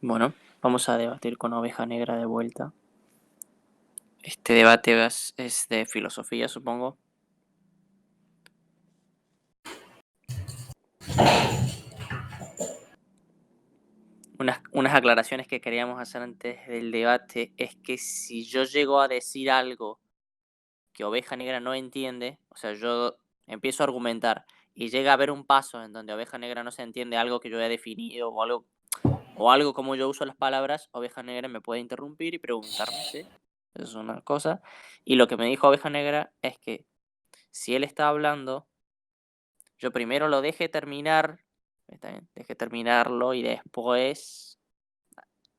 Bueno, vamos a debatir con Oveja Negra de vuelta. Este debate es de filosofía, supongo. Unas aclaraciones que queríamos hacer antes del debate es que si yo llego a decir algo que Oveja Negra no entiende, o sea, yo empiezo a argumentar y llega a haber un paso en donde Oveja Negra no se entiende algo que yo he definido o algo como yo uso las palabras, Oveja Negra me puede interrumpir y preguntarme, ¿sí? Eso es una cosa. Y lo que me dijo Oveja Negra es que si él está hablando, yo primero lo deje terminar, está bien, deje terminarlo y después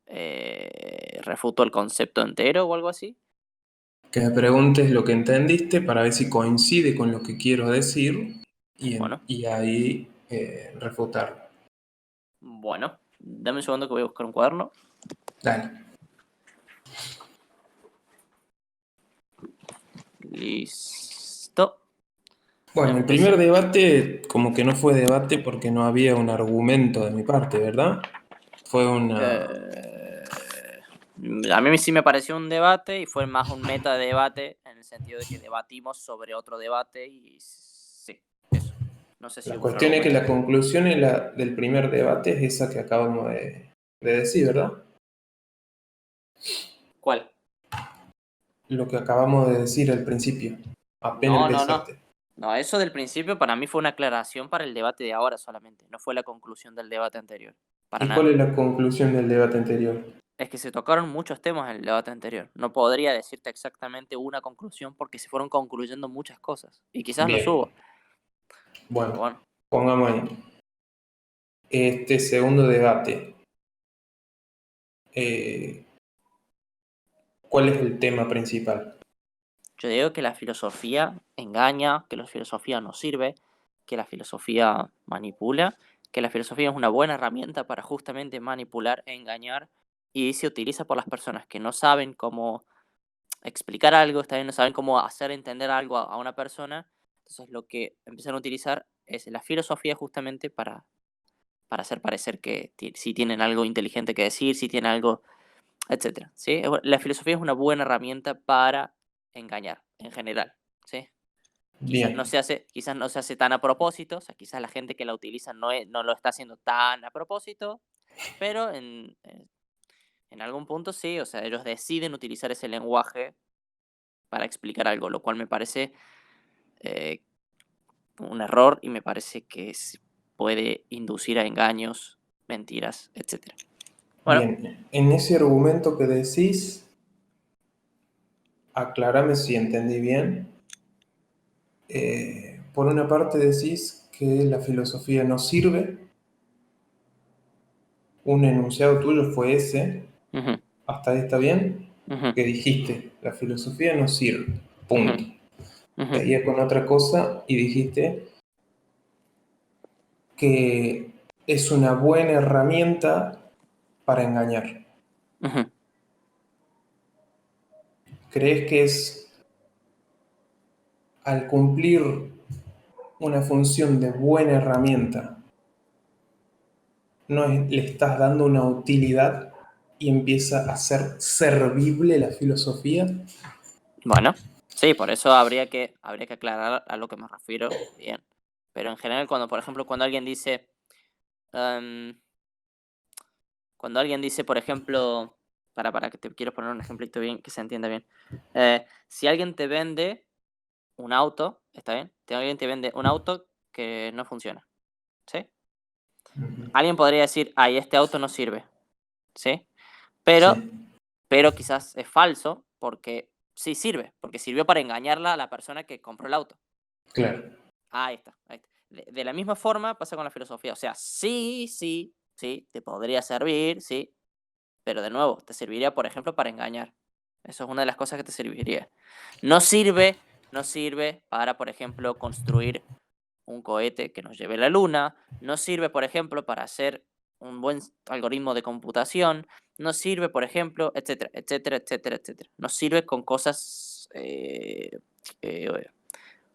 refuto el concepto entero o algo así. Que me preguntes lo que entendiste para ver si coincide con lo que quiero decir Bueno, y ahí refutarlo. bueno, dame un segundo que voy a buscar un cuaderno. Dale. Listo. Bueno, el Empecé. primer debate como que no fue debate porque no había un argumento de mi parte, ¿verdad? Fue una... A mí sí me pareció un debate y fue más un metadebate en el sentido de que debatimos sobre otro debate y sí, eso. No sé si La hubo un cuestión es que argumento. la conclusión del primer debate es esa que acabamos de decir, ¿verdad? ¿Cuál? Lo que acabamos de decir al principio, apenas No, no, no. empezaste. No, eso del principio para mí fue una aclaración para el debate de ahora solamente, no fue la conclusión del debate anterior, para ¿Y cuál nada. es la conclusión del debate anterior? Es que se tocaron muchos temas en el debate anterior. No podría decirte exactamente una conclusión porque se fueron concluyendo muchas cosas. Y quizás lo Bien, subo. Pero bueno, bueno, pongamos ahí. Este segundo debate, eh, ¿cuál es el tema principal? yo digo que la filosofía engaña, que la filosofía no sirve, que la filosofía manipula, que la filosofía es una buena herramienta para justamente manipular e engañar y se utiliza por las personas que no saben cómo explicar algo, está bien, no saben cómo hacer entender algo a una persona. Entonces lo que empiezan a utilizar es la filosofía justamente para hacer parecer que sí tienen algo inteligente que decir, si tienen algo, etcétera, ¿sí? La filosofía es una buena herramienta para engañar, en general, ¿sí? Bien, Quizás no se hace tan a propósito, o sea, quizás la gente que la utiliza no lo está haciendo tan a propósito, pero en algún punto sí, o sea, ellos deciden utilizar ese lenguaje para explicar algo, lo cual me parece eh, un error y me parece que puede inducir a engaños, mentiras, etcétera. Bueno, bien. En ese argumento que decís, aclárame si entendí bien. Por una parte decís que la filosofía no sirve. Un enunciado tuyo fue ese. ujú, ¿Hasta ahí está bien? ujú, Que dijiste, la filosofía no sirve. ujú, Punto. ujú, Seguía con otra cosa y dijiste que es una buena herramienta para engañar. ujú. ¿Crees que es al cumplir una función de buena herramienta, le estás dando una utilidad y empieza a ser servible la filosofía? Bueno, sí, por eso habría que aclarar a lo que me refiero, bien. Pero en general, por ejemplo, em, cuando alguien dice, por ejemplo, para que te quiero poner un ejemplito bien, que se entienda bien. Si alguien te vende un auto, ¿está bien? Alguien te vende un auto que no funciona, ¿sí? Alguien podría decir, ay, este auto no sirve, ¿sí? Pero, Sí, pero quizás es falso porque sí sirve, porque sirvió para engañarla a la persona que compró el auto. claro. Ahí está, ahí está. De la misma forma pasa con la filosofía. O sea, sí, sí, sí, te podría servir, sí, pero de nuevo, te serviría, por ejemplo, para engañar. Eso es una de las cosas que te serviría. No sirve, no sirve para, por ejemplo, construir un cohete que nos lleve a la luna. No sirve, por ejemplo, para hacer un buen algoritmo de computación. No sirve, por ejemplo, etcétera, etcétera, etcétera, etcétera. No sirve con cosas eh,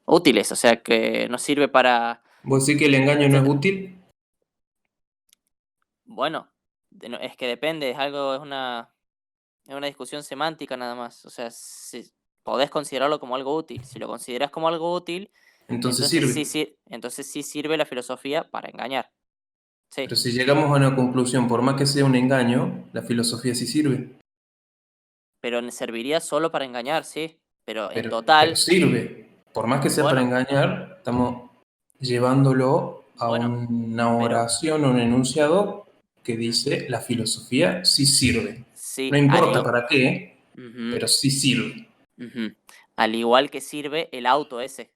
útiles, o sea, que no sirve para, ¿Vos decís que el engaño no es etcétera. útil? Bueno, Es que depende, es una discusión semántica nada más. O sea, si podés considerarlo como algo útil. Si lo consideras como algo útil, Entonces sirve. entonces sí sirve la filosofía para engañar. Pero Sí, si llegamos a una conclusión, por más que sea un engaño, la filosofía sí sirve. pero serviría solo para engañar, sí. Pero en Pero total, sirve. Por más que sea para bueno, engañar, estamos llevándolo a bueno, una pero oración o un enunciado que dice la filosofía sí sirve. No sí, importa para qué, ujú, pero sí sirve. ujú. Al igual que sirve el auto ese.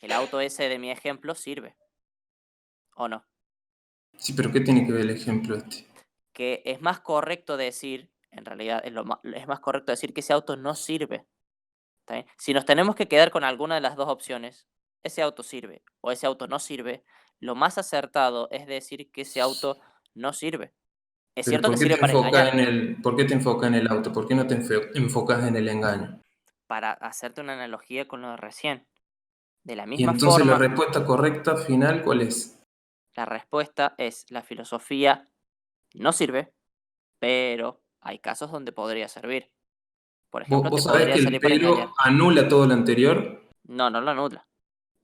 El auto ese de mi ejemplo sirve, ¿o no? Sí, pero ¿qué tiene que ver el ejemplo este? Que es más correcto decir, en realidad es más correcto decir que ese auto no sirve. ¿Está bien? Si nos tenemos que quedar con alguna de las dos opciones, ese auto sirve o ese auto no sirve, lo más acertado es decir que ese auto no sirve. Es Pero cierto que ¿por qué sirve te para enfocas engañar, en por qué te enfocas en el auto? ¿Por qué no te enfocas en el engaño? para hacerte una analogía con lo de recién. De la Y misma entonces la forma, respuesta correcta final, ¿cuál es? la respuesta es la filosofía no sirve, pero hay casos donde podría servir. Por ejemplo, te Vos sabés podría que el salir para pero engañar. anula todo lo anterior. No, no lo anula.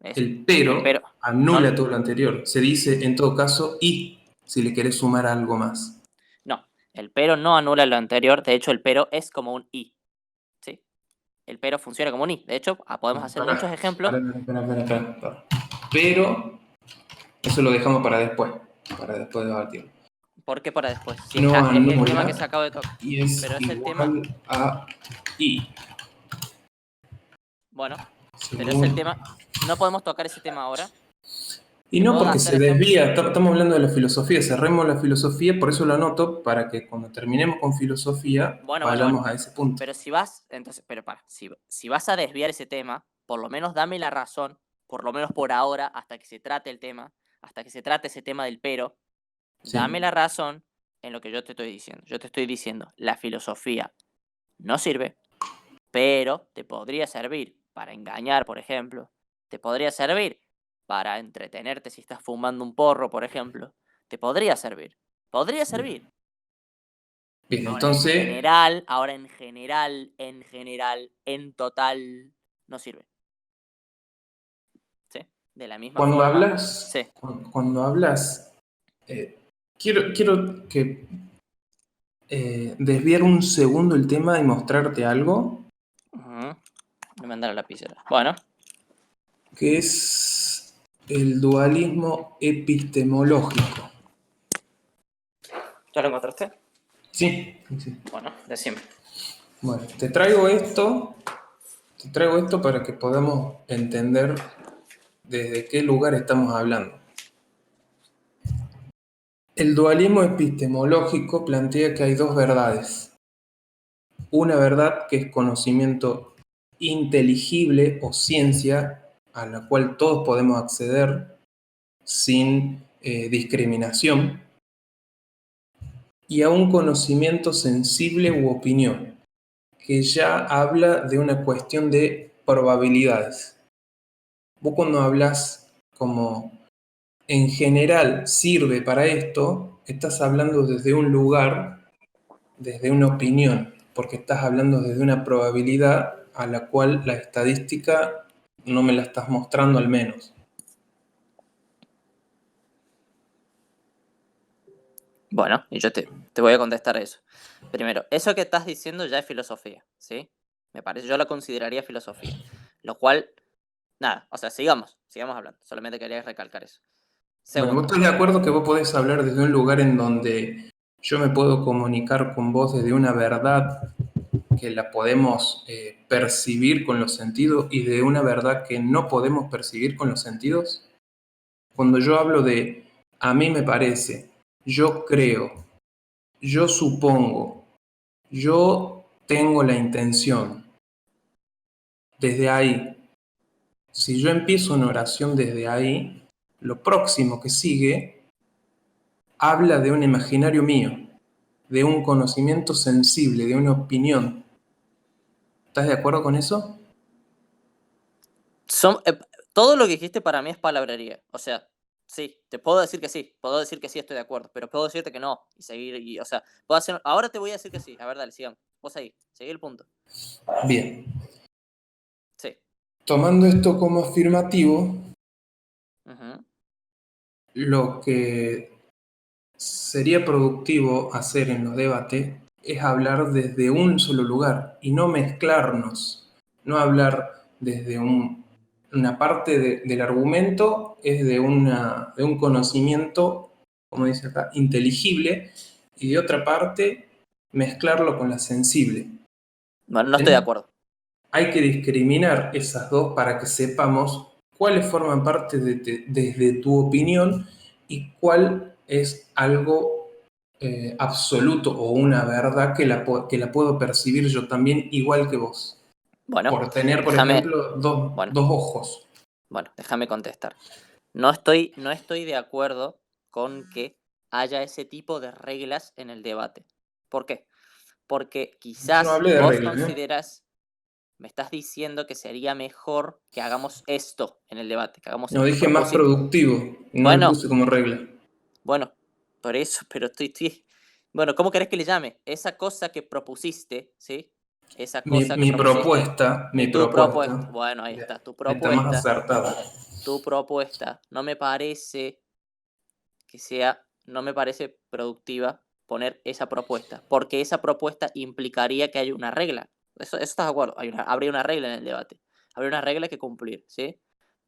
Es El el pero. pero No, anula todo lo anterior. Se dice en todo caso y si le querés sumar algo más. no. El pero no anula lo anterior. De hecho, el pero es como un y. ¿Sí? El pero funciona como un y. De hecho, podemos hacer muchos ejemplos. Pará. Pero eso lo dejamos para después debatirlo. ¿Por qué para después? Si No es el tema que se anula acaba de tocar. y es Pero es el tema. igual a y. Bueno, pero es el Según. tema. No podemos tocar ese tema ahora. Y Te no puedo porque hacer se ejemplos. desvía, estamos hablando de la filosofía, cerremos la filosofía, por eso lo anoto, para que cuando terminemos con filosofía Bueno. vayamos a ese punto. Pero si vas, entonces, pero para, si vas a desviar ese tema, por lo menos dame la razón, por lo menos por ahora, hasta que se trate el tema, hasta que se trate ese tema del pero, dame Sí. la razón en lo que yo te estoy diciendo. Yo te estoy diciendo, la filosofía no sirve, pero te podría servir para engañar, por ejemplo. Te podría servir para entretenerte si estás fumando un porro, por ejemplo. Te podría servir. Podría servir. Bien, entonces, En general, en total, no sirve. ¿Sí? De la misma cuando forma, hablas, sí. cuando hablas, eh, quiero que desviar un segundo el tema y mostrarte algo, Ujú. Me mandar a la lapicera. Bueno, que es el dualismo epistemológico. ¿ya lo encontraste? Sí, sí. Bueno, de siempre. Bueno, te traigo esto para que podamos entender desde qué lugar estamos hablando. El dualismo epistemológico plantea que hay dos verdades. Una verdad que es conocimiento inteligible o ciencia a la cual todos podemos acceder sin discriminación, y a un conocimiento sensible u opinión, que ya habla de una cuestión de probabilidades. Vos cuando hablas como en general sirve para esto, estás hablando desde un lugar, desde una opinión, porque estás hablando desde una probabilidad a la cual la estadística no me la estás mostrando al menos. Bueno, y yo te voy a contestar a eso. Primero, eso que estás diciendo ya es filosofía, ¿sí? Me parece, yo lo consideraría filosofía. Lo cual, nada, o sea, sigamos hablando. Solamente quería recalcar eso. Bueno, ¿vos Segundo, estás de acuerdo que vos podés hablar desde un lugar en donde yo me puedo comunicar con vos desde una verdad que la podemos percibir con los sentidos y de una verdad que no podemos percibir con los sentidos? Cuando yo hablo de a mí me parece, yo creo, yo supongo, yo tengo la intención, desde ahí, si yo empiezo una oración desde ahí, lo próximo que sigue habla de un imaginario mío, de un conocimiento sensible, de una opinión. ¿Estás de acuerdo con eso? son, todo lo que dijiste para mí es palabrería. O sea, Sí, te puedo decir que sí, estoy de acuerdo, pero puedo decirte que no y seguir, o sea, puedo hacer, ahora te voy a decir que sí, a ver, dale, sigamos, vos ahí, seguí el punto. Bien. Sí. Tomando esto como afirmativo, Ujú. lo que sería productivo hacer en los debates es hablar desde un solo lugar y no mezclarnos, no hablar desde una parte del argumento, es de un conocimiento, como dice acá, inteligible, y de otra parte mezclarlo con la sensible. Bueno, no estoy de acuerdo. Hay que discriminar esas dos para que sepamos cuáles forman parte desde tu opinión y cuál es algo absoluto o una verdad que la puedo percibir yo también igual que vos. Bueno, Por tener, por déjame, ejemplo, bueno, dos ojos. déjame contestar. No estoy de acuerdo con que haya ese tipo de reglas en el debate. ¿Por qué? Porque Yo no quizás hablé de vos reglas, ¿eh? consideras, me estás diciendo que sería mejor que hagamos esto en el debate, que hagamos No este dije más propósito. productivo, no lo Bueno, puse como regla. bueno, por eso, pero bueno, ¿cómo querés que le llame? Esa cosa que propusiste, ¿sí? Esa cosa que propusiste, Mi tu propuesta, propuesta, bueno, ahí bien, está, está más acertada. tu propuesta, no me parece no me parece productiva poner esa propuesta, porque esa propuesta implicaría que haya una regla. Eso estás de acuerdo, habría una regla en el debate, habría una regla que cumplir, ¿sí?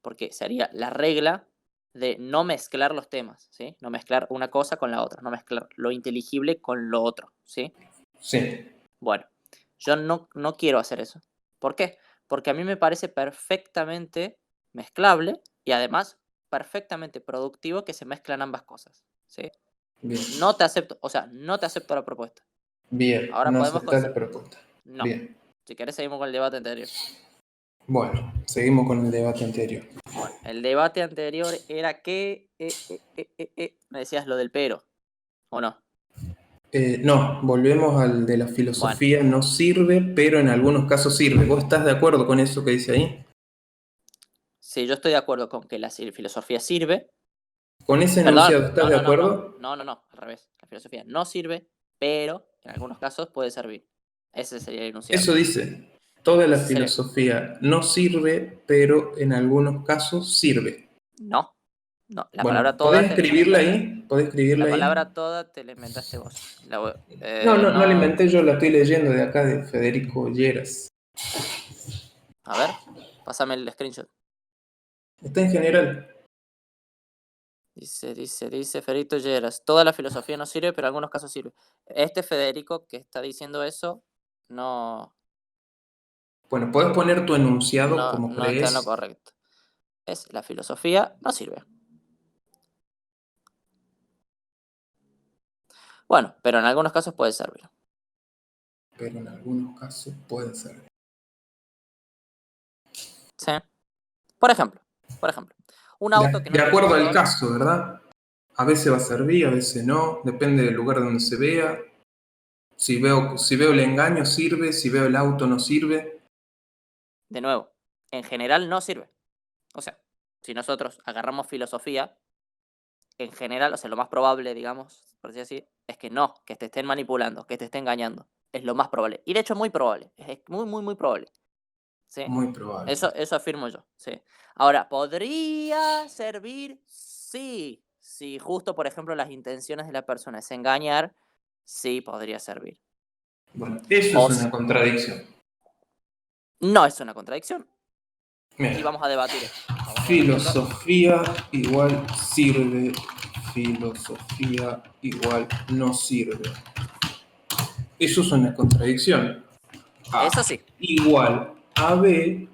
Porque sería la regla de no mezclar los temas, ¿sí? No mezclar una cosa con la otra, no mezclar lo inteligible con lo otro, ¿sí? Sí, Bueno, yo no quiero hacer eso. ¿Por qué? Porque a mí me parece perfectamente mezclable y además perfectamente productivo que se mezclan ambas cosas, ¿sí? bien, No te acepto, o sea, no te acepto la propuesta. bien, Ahora no podemos aceptar la propuesta. no. Bien. Si querés seguimos con el debate anterior. Bueno, seguimos con el debate anterior. Bueno, el debate anterior era que me decías lo del pero, ¿o no? No, volvemos al de la Bueno, filosofía, no sirve, pero en algunos casos sirve. ¿Vos estás de acuerdo con eso que dice ahí? si yo estoy de acuerdo con que la filosofía sirve, ¿Con ese perdón, enunciado estás de acuerdo? al revés. La filosofía no sirve, pero en algunos casos puede servir. Ese sería el enunciado. Eso dice, toda la Ese sería. filosofía no sirve, pero en algunos casos sirve. No, no. La palabra Bueno, toda te la inventaste. ¿Podés escribirla La ahí? palabra toda te la inventaste vos. No, no, no la No. inventé yo, la estoy leyendo de acá de Federico Lleras. A ver, pásame el screenshot. Está en general. Dice Federico Lleras. Toda la filosofía no sirve, pero en algunos casos sirve. Este Federico que está diciendo eso, no, Bueno, podés poner tu enunciado como no está en lo crees, correcto. Es la filosofía no sirve. Bueno, pero en algunos casos puede servir. pero en algunos casos puede ser. ¿Sí? Por ejemplo, un auto que no De tiene acuerdo al motor. caso, ¿verdad? A veces va a servir, a veces no, depende del lugar donde se vea. Si veo el engaño, sirve, si veo el auto, no sirve. De nuevo, en general no sirve. O sea, si nosotros agarramos filosofía, en general, o sea, lo más probable, digamos, por así decir, es que no, que te estén manipulando, que te estén engañando. Es lo más probable. Y de hecho es muy probable. Es muy probable. ¿Sí? Muy probable. Eso afirmo yo. ¿Sí? Ahora, ¿podría servir? Sí. Si justo, por ejemplo, las intenciones de la persona es engañar, sí podría servir. Bueno, eso O es una contradicción. no es una contradicción. Y Mira, vamos a debatir esto. Vamos a debatirlo. filosofía igual sirve, filosofía igual no sirve. Eso es una contradicción. A Eso sí. igual a B,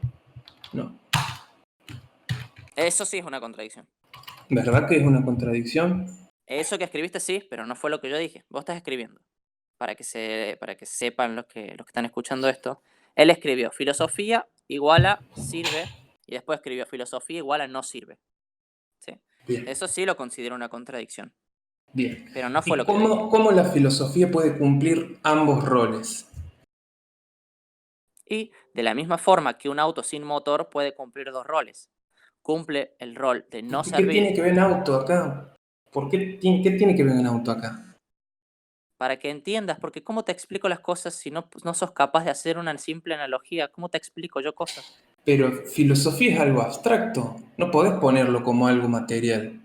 no. Eso sí es una contradicción. ¿Verdad que es una contradicción? Eso que escribiste sí, pero no fue lo que yo dije. Vos estás escribiendo. Para que sepan los que están escuchando esto. Él escribió filosofía igual a sirve y después escribió filosofía igual a no sirve. ¿Sí? Bien, Eso sí lo considero una contradicción, bien. pero no fue ¿Y lo que yo dije. cómo la filosofía puede cumplir ambos roles? Y de la misma forma que un auto sin motor puede cumplir dos roles. cumple el rol de no ¿Qué tiene servir, que ver Nauto acá? ¿Qué tiene que ver Nauto acá? para que entiendas, porque ¿cómo te explico las cosas si no, no sos capaz de hacer una simple analogía? ¿Cómo te explico yo cosas? Pero filosofía es algo abstracto, no podés ponerlo como algo material.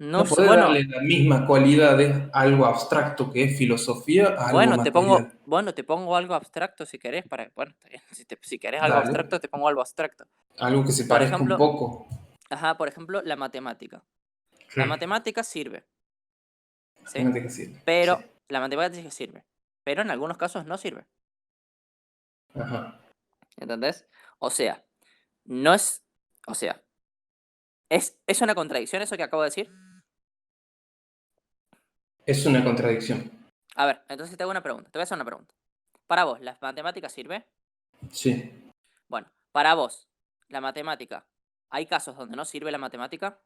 No, No podés bueno, darle la misma cualidad de algo abstracto que es filosofía a algo material. bueno, te pongo algo abstracto si querés, bueno, está bien, si querés algo Dale, abstracto, te pongo algo abstracto. algo que se Por parezca un ejemplo, poco. por ejemplo, la matemática. Sí, La matemática sirve, ¿sí? matemática sirve. Sí. Pero la matemática sirve, pero en algunos casos no sirve, Ajá. ¿entendés? O sea, no es, o sea, ¿es una contradicción eso que acabo de decir? Es una contradicción. A ver, entonces te hago una pregunta, te voy a hacer una pregunta. Para vos, ¿la matemática sirve? Sí. Bueno, para vos, la matemática, ¿hay casos donde no sirve la matemática?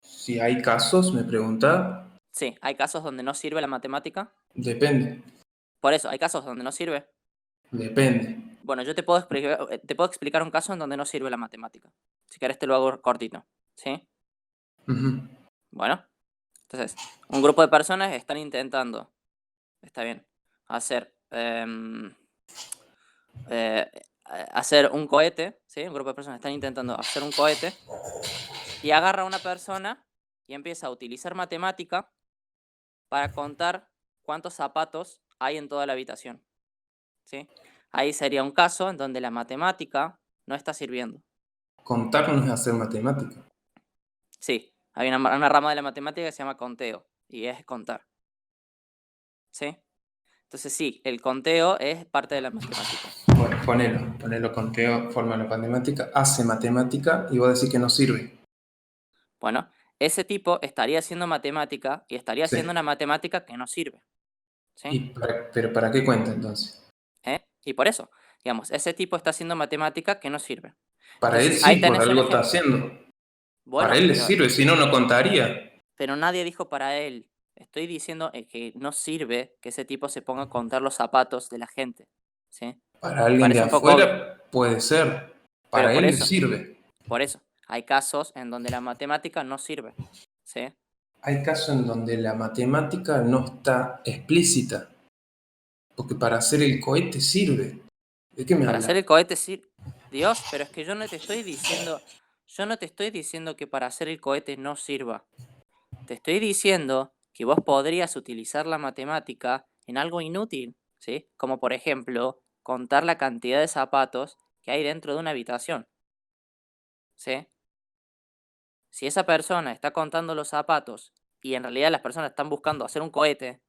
Si hay casos, me pregunta, Sí, hay casos donde no sirve la matemática. depende. Por eso, hay casos donde no sirve. Depende. Bueno, yo te puedo explicar un caso en donde no sirve la matemática. Si querés te lo hago cortito. ¿Sí? Ujú. Bueno, entonces, un grupo de personas están intentando, está bien, hacer, eh, hacer un cohete, ¿sí? Un grupo de personas están intentando hacer un cohete y agarra a una persona y empieza a utilizar matemática para contar cuántos zapatos hay en toda la habitación, ¿sí? Ahí sería un caso en donde la matemática no está sirviendo. Contar no es hacer matemática. Sí, hay una rama de la matemática que se llama conteo y es contar, ¿sí? Entonces sí, el conteo es parte de la matemática. Bueno, ponelo conteo, forma la matemática, hace matemática y vos decís que no sirve. Bueno, ese tipo estaría haciendo matemática y estaría Sí. haciendo una matemática que no sirve, ¿sí? Pero ¿para qué cuenta entonces? Y por eso, digamos, ese tipo está haciendo matemática que no sirve. Para él Entonces ahí sí, por tenés un algo está ejemplo. haciendo. Para Bueno, él le sirve, si no, no contaría. pero nadie dijo para él. Estoy diciendo que no sirve que ese tipo se ponga a contar los zapatos de la gente, ¿sí? Para Me alguien de parece un poco obvio, afuera puede ser. pero Para él le sirve. por eso, hay casos en donde la matemática no sirve, ¿sí? Hay casos en donde la matemática no está explícita, porque para hacer el cohete sirve. ¿De qué me Para hacer habla? el cohete sí. Dios, pero es que yo no te estoy diciendo que para hacer el cohete no sirva. Te estoy diciendo que vos podrías utilizar la matemática en algo inútil, ¿sí? Como por ejemplo, contar la cantidad de zapatos que hay dentro de una habitación, ¿sí? Si esa persona está contando los zapatos y en realidad las personas están buscando hacer un cohete,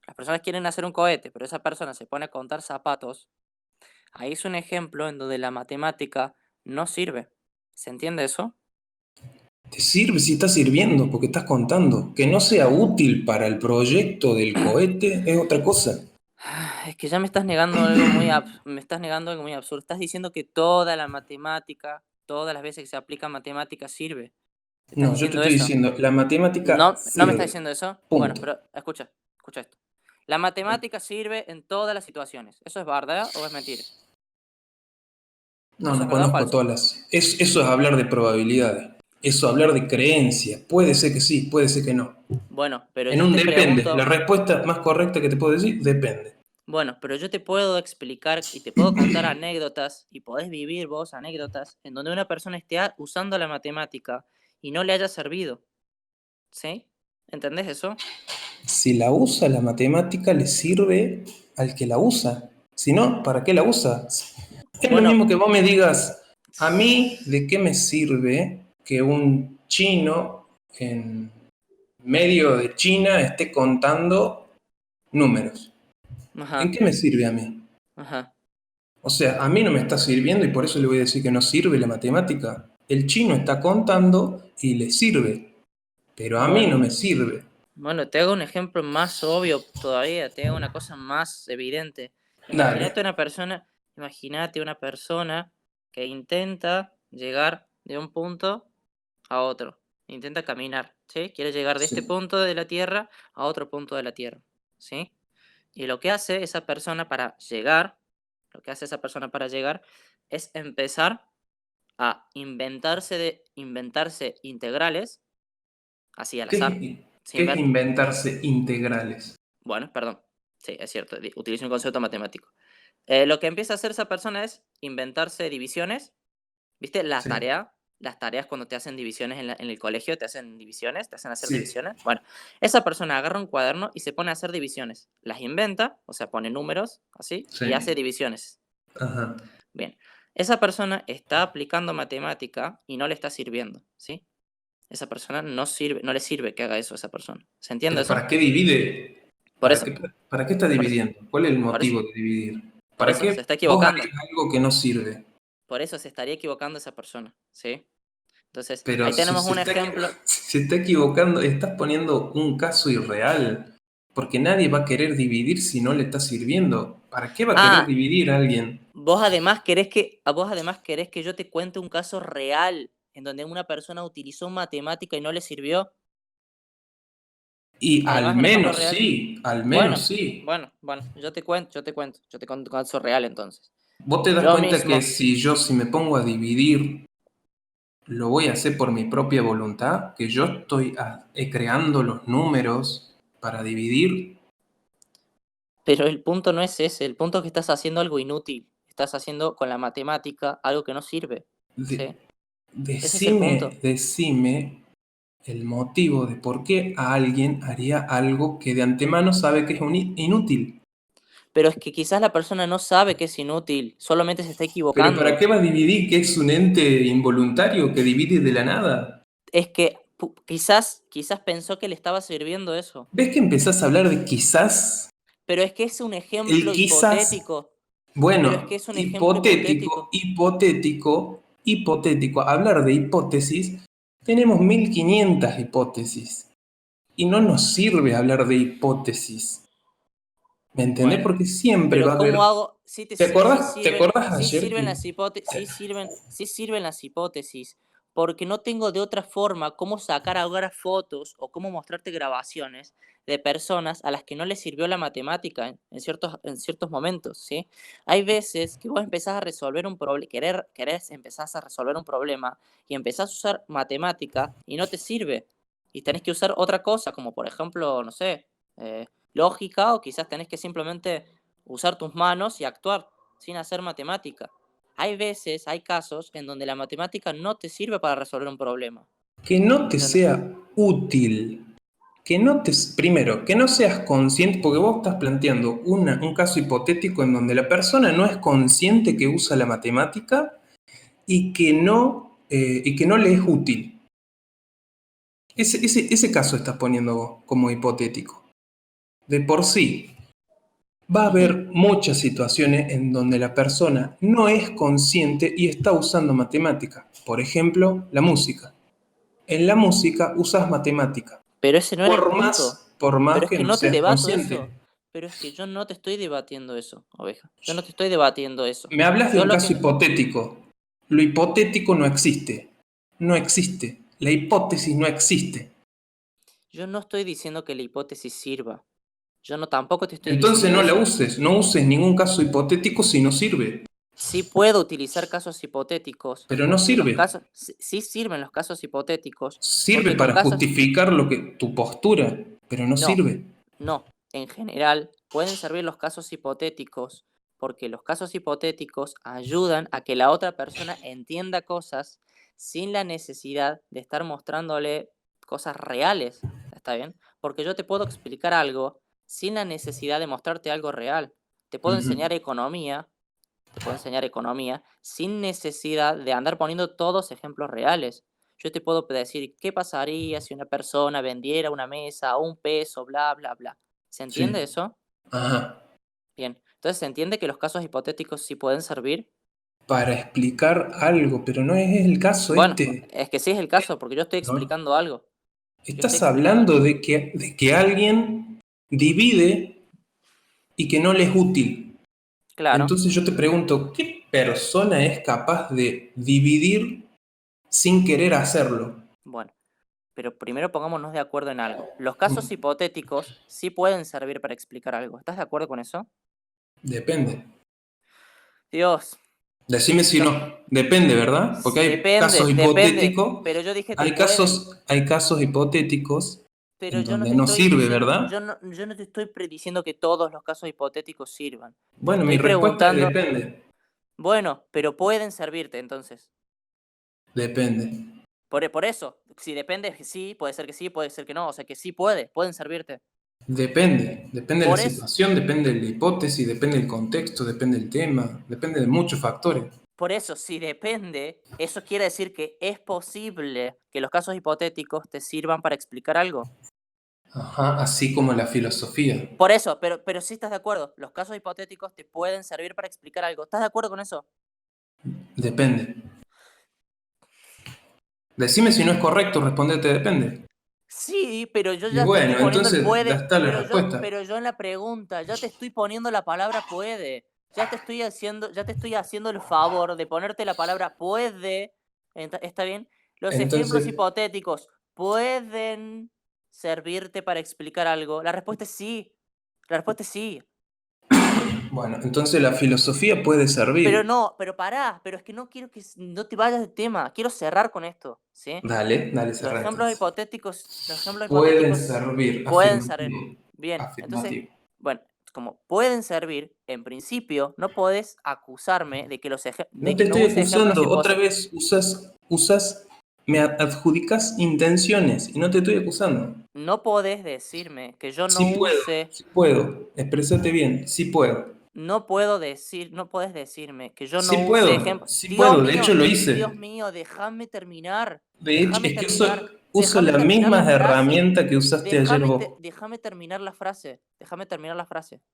las personas quieren hacer un cohete, pero esa persona se pone a contar zapatos, ahí es un ejemplo en donde la matemática no sirve. ¿Se entiende eso? Te sirve si está sirviendo, porque estás contando. Que no sea útil para el proyecto del cohete es otra cosa. Es que ya me estás negando me estás negando algo muy absurdo. Estás diciendo que toda la matemática, todas las veces que se aplica matemática sirve. ¿Me estás No, yo te diciendo estoy eso? diciendo, la matemática No me estás sirve. diciendo eso. Bueno, Punto. pero escucha esto. La matemática sirve en todas las situaciones. ¿Eso es verdad o es mentira? No, ¿Eso es no verdad o conozco falso? todas las. Eso es hablar de probabilidades. Eso es hablar de creencias. Puede ser que sí, puede ser que no. Bueno, pero En yo un te depende. La pregunto, respuesta más correcta que te puedo decir, depende. bueno, pero yo te puedo explicar y te puedo contar anécdotas y podés vivir vos anécdotas en donde una persona esté usando la matemática y no le haya servido. ¿Sí? ¿Entendés eso? Si la usa la matemática, le sirve al que la usa. Si no, ¿para qué la usa? Es lo Bueno, mismo que vos me digas, a mí, ¿de qué me sirve que un chino en medio de China esté contando números? ¿En ajá, qué me sirve a mí? ajá. O sea, a mí no me está sirviendo y por eso le voy a decir que no sirve la matemática. El chino está contando y le sirve, pero a mí no Bueno, me sirve. bueno, te hago un ejemplo más obvio todavía, te hago una cosa más evidente. Dale. Imagínate una persona que intenta llegar de un punto a otro. Intenta caminar, ¿sí? Quiere llegar de este Sí. punto de la Tierra a otro punto de la Tierra, ¿sí? Y lo que hace esa persona para llegar, lo que hace esa persona para llegar es empezar a inventarse integrales, así al azar, ¿Qué sin es ver. inventarse integrales? Bueno, perdón. Sí, es cierto, utilizo un concepto matemático. Lo que empieza a hacer esa persona es inventarse divisiones. ¿Viste Sí, las tareas cuando te hacen divisiones en el colegio, te hacen divisiones, te hacen hacer sí, divisiones? Bueno, esa persona agarra un cuaderno y se pone a hacer divisiones. Las inventa, o sea, pone números, así, y hace sí. divisiones. Ajá. Bien, esa persona está aplicando matemática y no le está sirviendo, ¿sí? Esa persona no sirve, no le sirve que haga eso a esa persona. ¿Se entiende Pero eso? ¿para qué divide? Por eso, Para qué está por eso, dividiendo? ¿Cuál es el por eso, motivo de dividir? por ¿Para eso, se qué está vos equivocando. harías algo que no sirve? Por eso se estaría equivocando esa persona, ¿sí? Entonces, Pero ahí si tenemos se un está, ejemplo. si se está equivocando, estás poniendo un caso irreal. Porque nadie va a querer dividir si no le está sirviendo. ¿Para qué va a querer Ah, dividir a alguien? vos además querés que yo te cuente un caso real en donde una persona utilizó matemática y no le sirvió. Y Además de un ejemplo real. al menos Bueno, sí. bueno, yo te cuento un caso real entonces. Vos te das Yo cuenta que mismo, si me pongo a dividir, lo voy a hacer por mi propia voluntad, que yo estoy creando los números para dividir. pero el punto no es ese, el punto es que estás haciendo algo inútil. Estás haciendo con la matemática algo que no sirve. De- ¿Sí? Ese es el decime, punto. decime el motivo de por qué a alguien haría algo que de antemano sabe que es inútil. Pero es que quizás la persona no sabe que es inútil, solamente se está Pero ¿para equivocando. qué va a dividir que es un ente involuntario que divide de la nada? Es que quizás pensó que le estaba sirviendo eso. ¿Ves que empezás a hablar de quizás? Pero es que es un El ejemplo quizás, hipotético. Pero es que bueno, es un ejemplo hipotético, hipotético. hipotético, hipotético. Hablar de hipótesis, tenemos 1500 hipótesis. Y no nos sirve hablar de hipótesis. ¿Me entendés? Bueno, Porque siempre va pero a ¿cómo haber. hago? Sí Te sirven, acordás ayer que sí sirven las hipótesis, porque no tengo de otra forma cómo sacar ahora fotos o cómo mostrarte grabaciones de personas a las que no les sirvió la matemática en ciertos momentos, ¿sí? Hay veces que vos empezás a resolver un problema, querés empezás a resolver un problema y empezás a usar matemática y no te sirve. Y tenés que usar otra cosa, como por ejemplo, no sé, lógica, o quizás tenés que simplemente usar tus manos y actuar sin hacer matemática. Hay veces, hay casos en donde la matemática no te sirve para resolver un problema. no te ¿Entendés? sea útil. Primero, que no seas consciente, porque vos estás planteando un caso hipotético en donde la persona no es consciente que usa la matemática y que no le es útil. Ese caso estás poniendo vos como hipotético. De por sí, va a Ujú. haber muchas situaciones en donde la persona no es consciente y está usando matemática. Por ejemplo, la música. En la música usas matemática, Pero ese no era el punto. por más Pero es que que no no te seas debato eso. consciente. Pero es que yo no te estoy debatiendo eso, oveja. Yo no te estoy debatiendo eso. Me hablas de Yo un lo caso que... hipotético. Lo hipotético no existe. No existe. La hipótesis no existe. Yo no estoy diciendo que la hipótesis sirva. Yo no tampoco te estoy Entonces diciendo no la eso. uses. No uses ningún caso hipotético si no sirve. Sí puedo utilizar casos hipotéticos, Pero no porque los sirve. casos, sí sirven los casos hipotéticos, Sirve porque con para casos, justificar tu postura, pero no no, sirve. no, en general pueden servir los casos hipotéticos, porque los casos hipotéticos ayudan a que la otra persona entienda cosas sin la necesidad de estar mostrándole cosas reales, ¿está bien? Porque yo te puedo explicar algo sin la necesidad de mostrarte algo real. Te puedo Ujú. enseñar economía te puedo enseñar economía sin necesidad de andar poniendo todos ejemplos reales. Yo te puedo decir qué pasaría si una persona vendiera una mesa a 1 peso, bla, bla, bla. ¿Se entiende Sí. eso? Ajá. Bien. Entonces se entiende que los casos hipotéticos sí pueden servir. Para explicar algo, pero no es el caso Bueno, este. es que sí es el caso, porque yo estoy ¿No? explicando algo. Yo estoy Estás explicando. hablando de que alguien divide y que no le es útil. Claro. Entonces yo te pregunto, ¿qué persona es capaz de dividir sin querer hacerlo? Bueno, pero primero pongámonos de acuerdo en algo. Los casos hipotéticos sí pueden servir para explicar algo. ¿Estás de acuerdo con eso? Depende. Dios. Decime si no. Depende, ¿verdad? Porque hay casos Depende, hipotéticos, pero yo dije que hay pueden, casos hipotéticos pero en yo no donde te no estoy sirve, diciendo, ¿verdad? yo no te estoy diciendo que todos los casos hipotéticos sirvan. Te Bueno, mi estoy respuesta es preguntando, depende. bueno, pero pueden servirte entonces. Depende. Por eso, si depende, sí, puede ser que no, o sea que sí pueden servirte. Depende. Depende de la Por eso, situación, depende de la hipótesis, depende del contexto, depende del tema, depende de muchos factores. por eso, si depende, eso quiere decir que es posible que los casos hipotéticos te sirvan para explicar algo. Ajá, así como la filosofía. Por eso, pero sí estás de acuerdo, los casos hipotéticos te pueden servir para explicar algo. ¿Estás de acuerdo con eso? Depende. Decime si no es correcto, respondete depende. Sí, pero yo Y ya te estoy bueno, poniendo el entonces ya puede, está la respuesta. pero yo en la pregunta ya te estoy poniendo la palabra puede. Ya te estoy haciendo el favor de ponerte la palabra puede. ¿Está bien? Los ejemplos Entonces, hipotéticos pueden servirte para explicar algo. La respuesta es sí. La respuesta es sí. bueno, entonces la filosofía puede Pero servir. no, pero pará, pero es que no quiero que no te vayas de tema. Quiero cerrar con esto, ¿sí? Dale, dale, cerra entonces. Los ejemplos Pueden hipotéticos servir, pueden servir. afirmativo, Bien, entonces, afirmativo. bueno, como pueden servir, en principio, no podés acusarme de que, No de te que no estoy use ejemplos acusando, otra vez me adjudicas intenciones y no te estoy acusando. No podés decirme que yo Sí no puedo, use, sí puedo, exprésate bien, sí puedo. no podés decirme que yo Sí no use puedo, ejemplos. sí puedo, de hecho lo hice. Dios mío, De hecho, es que uso déjame las terminar la mismas frase. herramientas que usaste ayer vos. Déjame terminar la frase.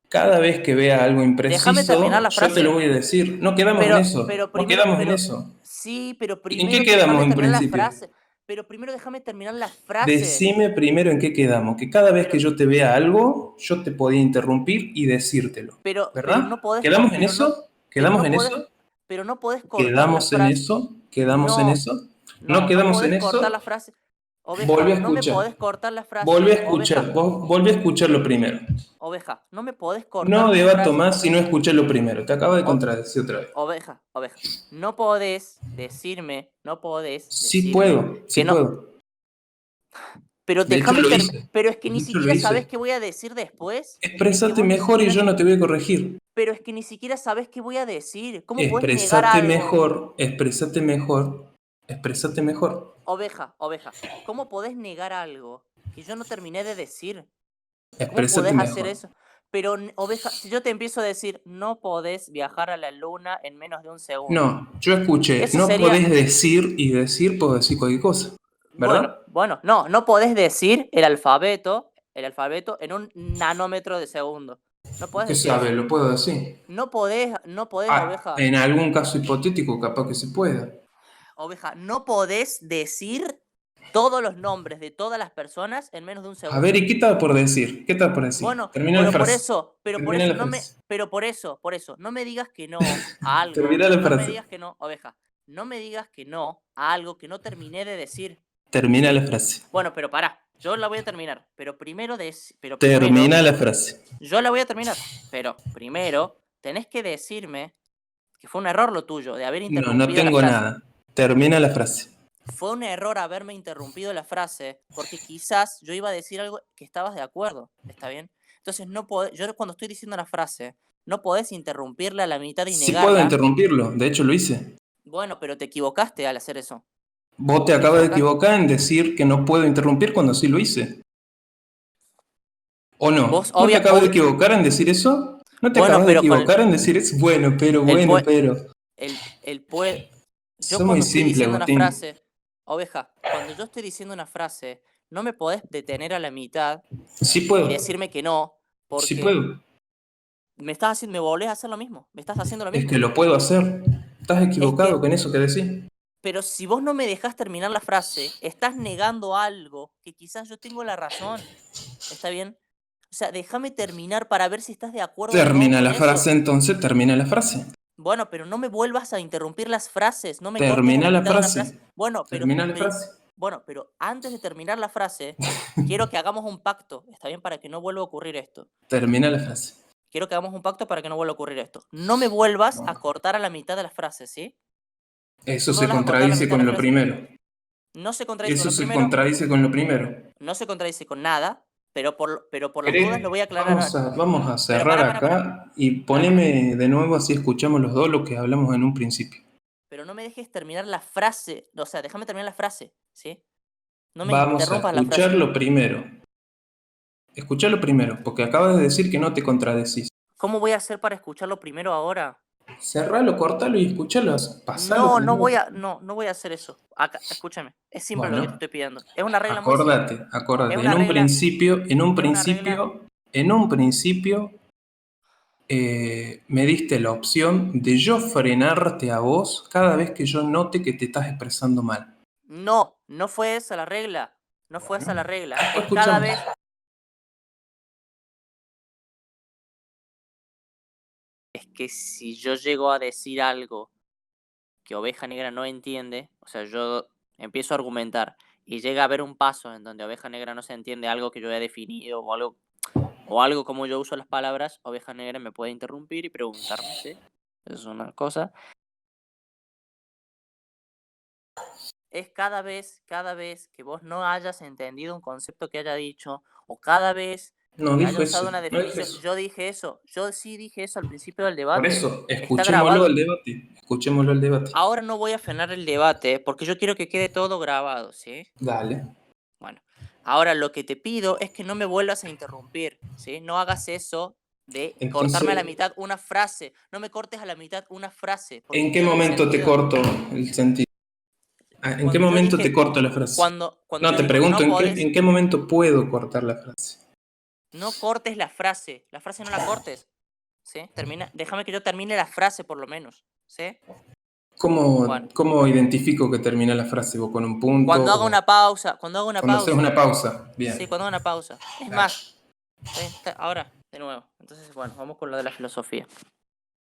Cada vez que vea algo Déjame terminar impreciso, la yo te lo frase. voy a decir. No quedamos en eso, no quedamos en Pero eso. sí, pero ¿En qué primero quedamos déjame en terminar la principio? frase. Pero primero déjame terminar la frase. Decime primero en qué quedamos, que cada vez Pero que yo te vea algo, yo te podía interrumpir y decírtelo, pero ¿verdad? no podés ¿Quedamos en eso? pero ¿Quedamos no en podés eso? pero no podés cortar la ¿Quedamos en frase. eso? ¿Quedamos en No, eso? ¿No no quedamos en podés cortar eso? la frase. Volví Oveja, a no me escuchar. podés cortar la Volví a frase. escuchar. Vos volví a escucharlo primero. Oveja, no me podés cortar No mi debato frase. más si no escuché lo primero. Te acabo de O- contradecir otra vez. oveja, no podés Sí decirme puedo, sí que no. puedo. De hecho lo hice. Pero es que De ni hecho lo siquiera sabes hice. qué voy a decir después. Es que Exprésate vos ni mejor y siquiera, yo no te voy a corregir. pero es que ni siquiera sabes qué voy a decir. ¿Cómo puedes negar Exprésate algo? mejor, exprésate mejor, exprésate mejor. Oveja, ¿cómo podés negar algo que yo no terminé de decir? ¿Cómo Exprésate podés hacer mejor. eso? Pero, oveja, si yo te empiezo a decir, no podés viajar a la luna en menos de un segundo, No, yo escuché, eso no sería, podés decir y decir, puedo decir cualquier cosa, ¿verdad? no, no podés decir el alfabeto en un nanómetro de segundo. No podés ¿Qué decir sabe? eso. Lo puedo decir. No podés, Ah, oveja, en algún caso hipotético, capaz que se pueda. no podés decir todos los nombres de todas las personas en menos de un A ver, ¿y segundo. qué estaba por decir? ¿Qué estaba por decir? Bueno, Termina la frase. por Termina eso, la frase. por eso, no me digas que no a algo, Termina la no me frase. digas que no, oveja, no me digas que no a algo que no terminé de decir, Termina la ¿sí? frase. Bueno, pero pará, yo la voy a terminar, pero primero, Termina la frase. yo la voy a terminar, pero primero tenés que decirme que fue un error lo tuyo de haber No, no interrumpido la tengo frase. nada. Termina la frase. Fue un error haberme interrumpido la frase, porque quizás yo iba a decir algo que estabas de acuerdo, ¿está bien? Entonces, yo cuando estoy diciendo una frase, no podés interrumpirla a la mitad y Sí puedo negarla. interrumpirlo. De hecho, lo hice. Bueno, pero te equivocaste al hacer eso. Vos te Te acabas de equivocaste. equivocar en decir que no puedo interrumpir cuando sí lo hice. ¿O no? Vos, ¿No te obvia, acabas de obvia. equivocar en decir eso? ¿No te Bueno, acabas de pero con equivocar en decir eso? Bueno, el pue, pero. el pue, yo Eso es muy cuando estoy simple, diciendo una Agustín. frase, oveja, cuando yo estoy diciendo una frase, no me podés detener a la mitad Sí y puedo. decirme que no, Sí porque puedo. me volvés a hacer lo mismo. Me estás haciendo lo Es que mismo. lo puedo hacer. Estás Es equivocado que con eso que decís. Pero si vos no me dejás terminar la frase, estás negando algo que quizás yo tengo la razón. ¿Está bien? O sea, déjame terminar para ver si estás de acuerdo o no Termina con la eso. frase, entonces termina la frase. Bueno, pero no me vuelvas a interrumpir las frases, no me cortes a Termina la la mitad de una frase. frase. Bueno, Termina la frase. pero antes de terminar la frase, quiero que hagamos un pacto, ¿está bien? Para que no vuelva a ocurrir esto. Termina la frase. quiero que hagamos un pacto para que no vuelva a ocurrir esto. No me vuelvas a cortar a la mitad de las frases, ¿sí? Eso No me se vuelvas a cortar a la contradice mitad de con las lo frases. primero. No se contradice con Eso lo se primero, contradice con lo primero. no se contradice con nada, pero por las dudas lo ¿Querés? voy a aclarar. Vamos a Pero cerrar pará. acá y Pará. poneme de nuevo así escuchamos los dos lo que hablamos en un principio. Pero no me dejes terminar la frase. O sea, déjame terminar la frase, ¿sí? No me Vamos a interrumpas la frase. escucharlo primero. Escuchalo primero, porque acabas de decir que no te contradecís. ¿Cómo voy a hacer para escucharlo primero ahora? Cerralo, cortalo y escuchalo, pasalo No, no primero. voy a hacer eso. Acá, escúchame. Es simple lo que te Bueno, estoy pidiendo. Es una regla muy simple. acordate. Es En una un regla. principio, Es una regla. me diste la opción de yo frenarte a vos cada vez que yo note que te estás expresando mal. No fue esa la regla. No fue esa la regla. Es cada Escuchame. vez. Es que si yo llego a decir algo que Oveja Negra no entiende, o sea, yo empiezo a argumentar y llega a haber un paso en donde Oveja Negra no se entiende algo que yo he definido o algo como yo uso las palabras, Oveja Negra me puede interrumpir y preguntarme, ¿sí? Eso es una cosa. Es cada vez que vos no hayas entendido un concepto que haya dicho, o cada vez No que dijo haya usado eso, una no dijo definición. eso. Yo dije eso, yo sí dije eso al principio del Por debate. eso, Está escuchémoslo al grabado. debate. Escuchémoslo al debate. Ahora no voy a frenar el debate porque yo quiero que quede todo grabado, ¿sí? Dale. Bueno, ahora lo que te pido es que no me vuelvas a interrumpir, ¿sí? No hagas eso de cortarme a la Entonces, mitad una frase. No me cortes a la mitad una frase porque ¿en qué pierde el momento te sentido. corto el sentido? ¿En qué Cuando yo momento te dije, corto la frase? cuando No, yo te digo, pregunto, no podés, en qué momento puedo cortar la frase? no cortes la frase no la cortes, ¿sí? Déjame que yo termine la frase por lo menos, ¿sí? Bueno, ¿Cómo identifico que termina la frase? ¿Vos con un punto cuando hago o una pausa, cuando haces una pausa? sí, Bien. cuando hago una pausa. Es Dale. más, ahora, de nuevo. Entonces, bueno, vamos con lo de la filosofía.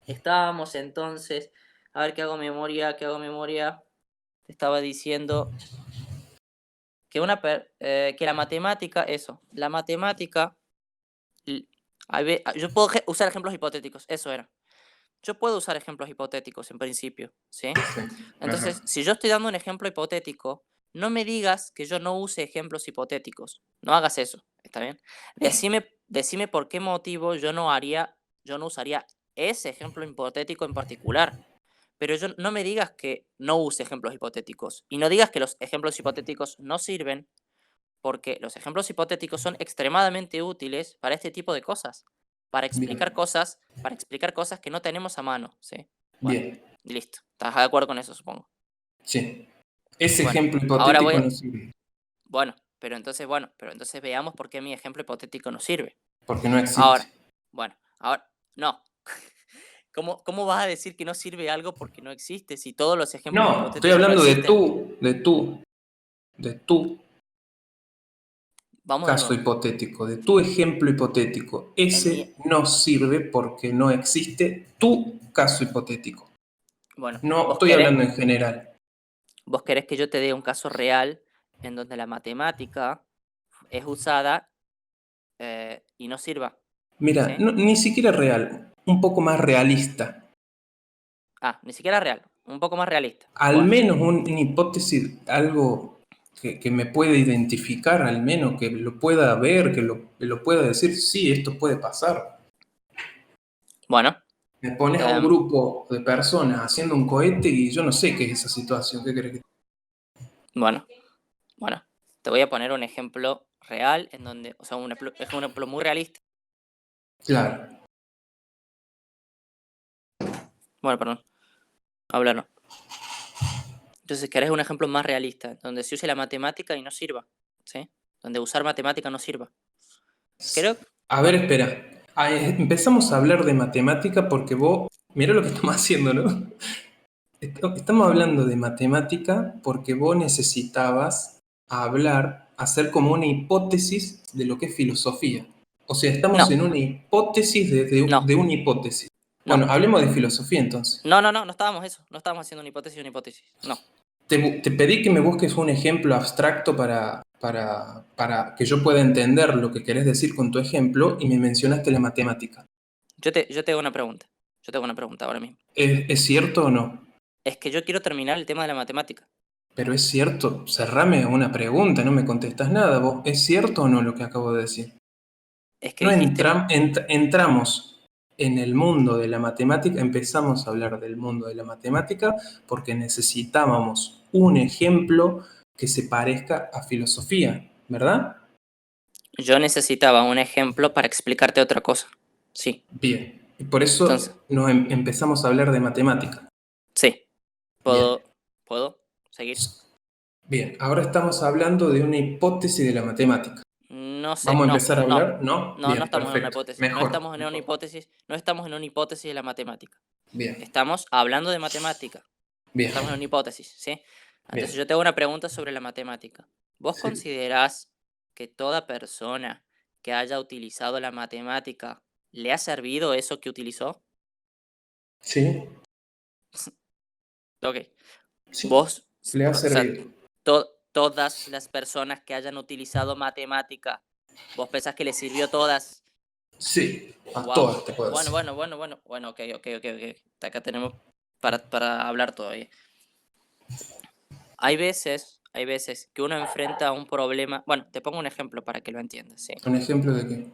Estábamos entonces, a ver qué hago memoria. Te estaba diciendo que la matemática, la matemática, yo puedo usar ejemplos hipotéticos, eso era. Yo puedo usar ejemplos hipotéticos en principio, ¿sí? Sí. Entonces, Ajá. si yo estoy dando un ejemplo hipotético, no me digas que yo no use ejemplos hipotéticos. No hagas eso, ¿está bien? Decime por qué motivo yo no usaría ese ejemplo hipotético en particular. Pero no me digas que no use ejemplos hipotéticos. Y no digas que los ejemplos hipotéticos no sirven, porque los ejemplos hipotéticos son extremadamente útiles para este tipo de cosas. Bien. Para explicar cosas que no tenemos a mano, ¿sí? Bueno, Bien. listo. ¿Estás de acuerdo con eso, supongo? Sí. Ese Bueno, ejemplo ahora hipotético no sirve pero entonces veamos por qué mi ejemplo hipotético no sirve. porque no existe. Ahora, ahora, no. ¿Cómo vas a decir que no sirve algo porque no existe si todos los ejemplos No, estoy hipotéticos no hablando existen? de tu Vamos de caso nuevo. hipotético, de tu ejemplo hipotético. En mi, Ese no sirve porque no existe tu caso hipotético. bueno, No estoy hablando en general. vos querés que yo te dé un caso real en donde la matemática es usada y no sirva, Mira, ¿sí? ni siquiera real, un poco más realista. Ni siquiera real, un poco más realista. Al Bueno, menos una hipótesis, algo que me pueda identificar, al menos que lo pueda ver, que lo pueda decir, sí, esto puede pasar. bueno, Me pones a un em, grupo de personas haciendo un cohete y yo no sé qué es esa situación. ¿Qué crees que... bueno, bueno. Te voy a poner un ejemplo real en donde, o sea, es un ejemplo muy realista. Claro. Bueno, perdón, hablar no. Entonces, ¿querés un ejemplo más realista? Donde se use la matemática y no sirva, ¿sí? Donde usar matemática no sirva. Creo, A ver, bueno, espera. Empezamos a hablar de matemática porque vos, mira lo que estamos haciendo, ¿no? Estamos hablando de matemática porque vos necesitabas hablar, hacer como una hipótesis de lo que es filosofía. O sea, estamos no, en una hipótesis no, de una hipótesis. Bueno, no. hablemos de filosofía entonces. No estábamos eso, no estábamos haciendo una hipótesis, no. Te pedí que me busques un ejemplo abstracto para que yo pueda entender lo que querés decir con tu ejemplo y me mencionaste la matemática. Yo te hago una pregunta. Yo te hago una pregunta ahora mismo. ¿Es cierto o no? Es que yo quiero terminar el tema de la matemática. Pero es cierto, cerrame una pregunta, no me contestas nada vos. ¿Es cierto o no lo que acabo de decir? Es que No dijiste, entramos en el mundo de la matemática, empezamos a hablar del mundo de la matemática porque necesitábamos un ejemplo que se parezca a filosofía, ¿verdad? yo necesitaba un ejemplo para explicarte otra cosa. Sí. Bien, y por Entonces, eso nos empezamos a hablar de matemática. sí. Bien, ¿Puedo seguir? bien, ahora estamos hablando de una hipótesis de la matemática. No sé, ¿Vamos a no, empezar a no. hablar? ¿No? No Bien, estamos en una perfecto. hipótesis. No Mejor, estamos en una mejor. hipótesis. No estamos en una hipótesis de la matemática. Bien, Estamos hablando de matemática. bien, Estamos en una hipótesis, ¿sí? Entonces bien. yo te hago una pregunta sobre la matemática. ¿Vos Sí, considerás que toda persona que haya utilizado la matemática le ha servido eso que utilizó? sí, Ok. sí. Vos, Le ha o sea, servido. todas las personas que hayan utilizado matemática, ¿vos pensás que les sirvió todas? Sí, a Wow. todas te puedo Bueno, decir. bueno, bueno, bueno. Bueno, ok. Acá tenemos para hablar todavía. Hay veces que uno enfrenta un problema. Bueno, te pongo un ejemplo para que lo entiendas, ¿sí? ¿Un ejemplo de qué?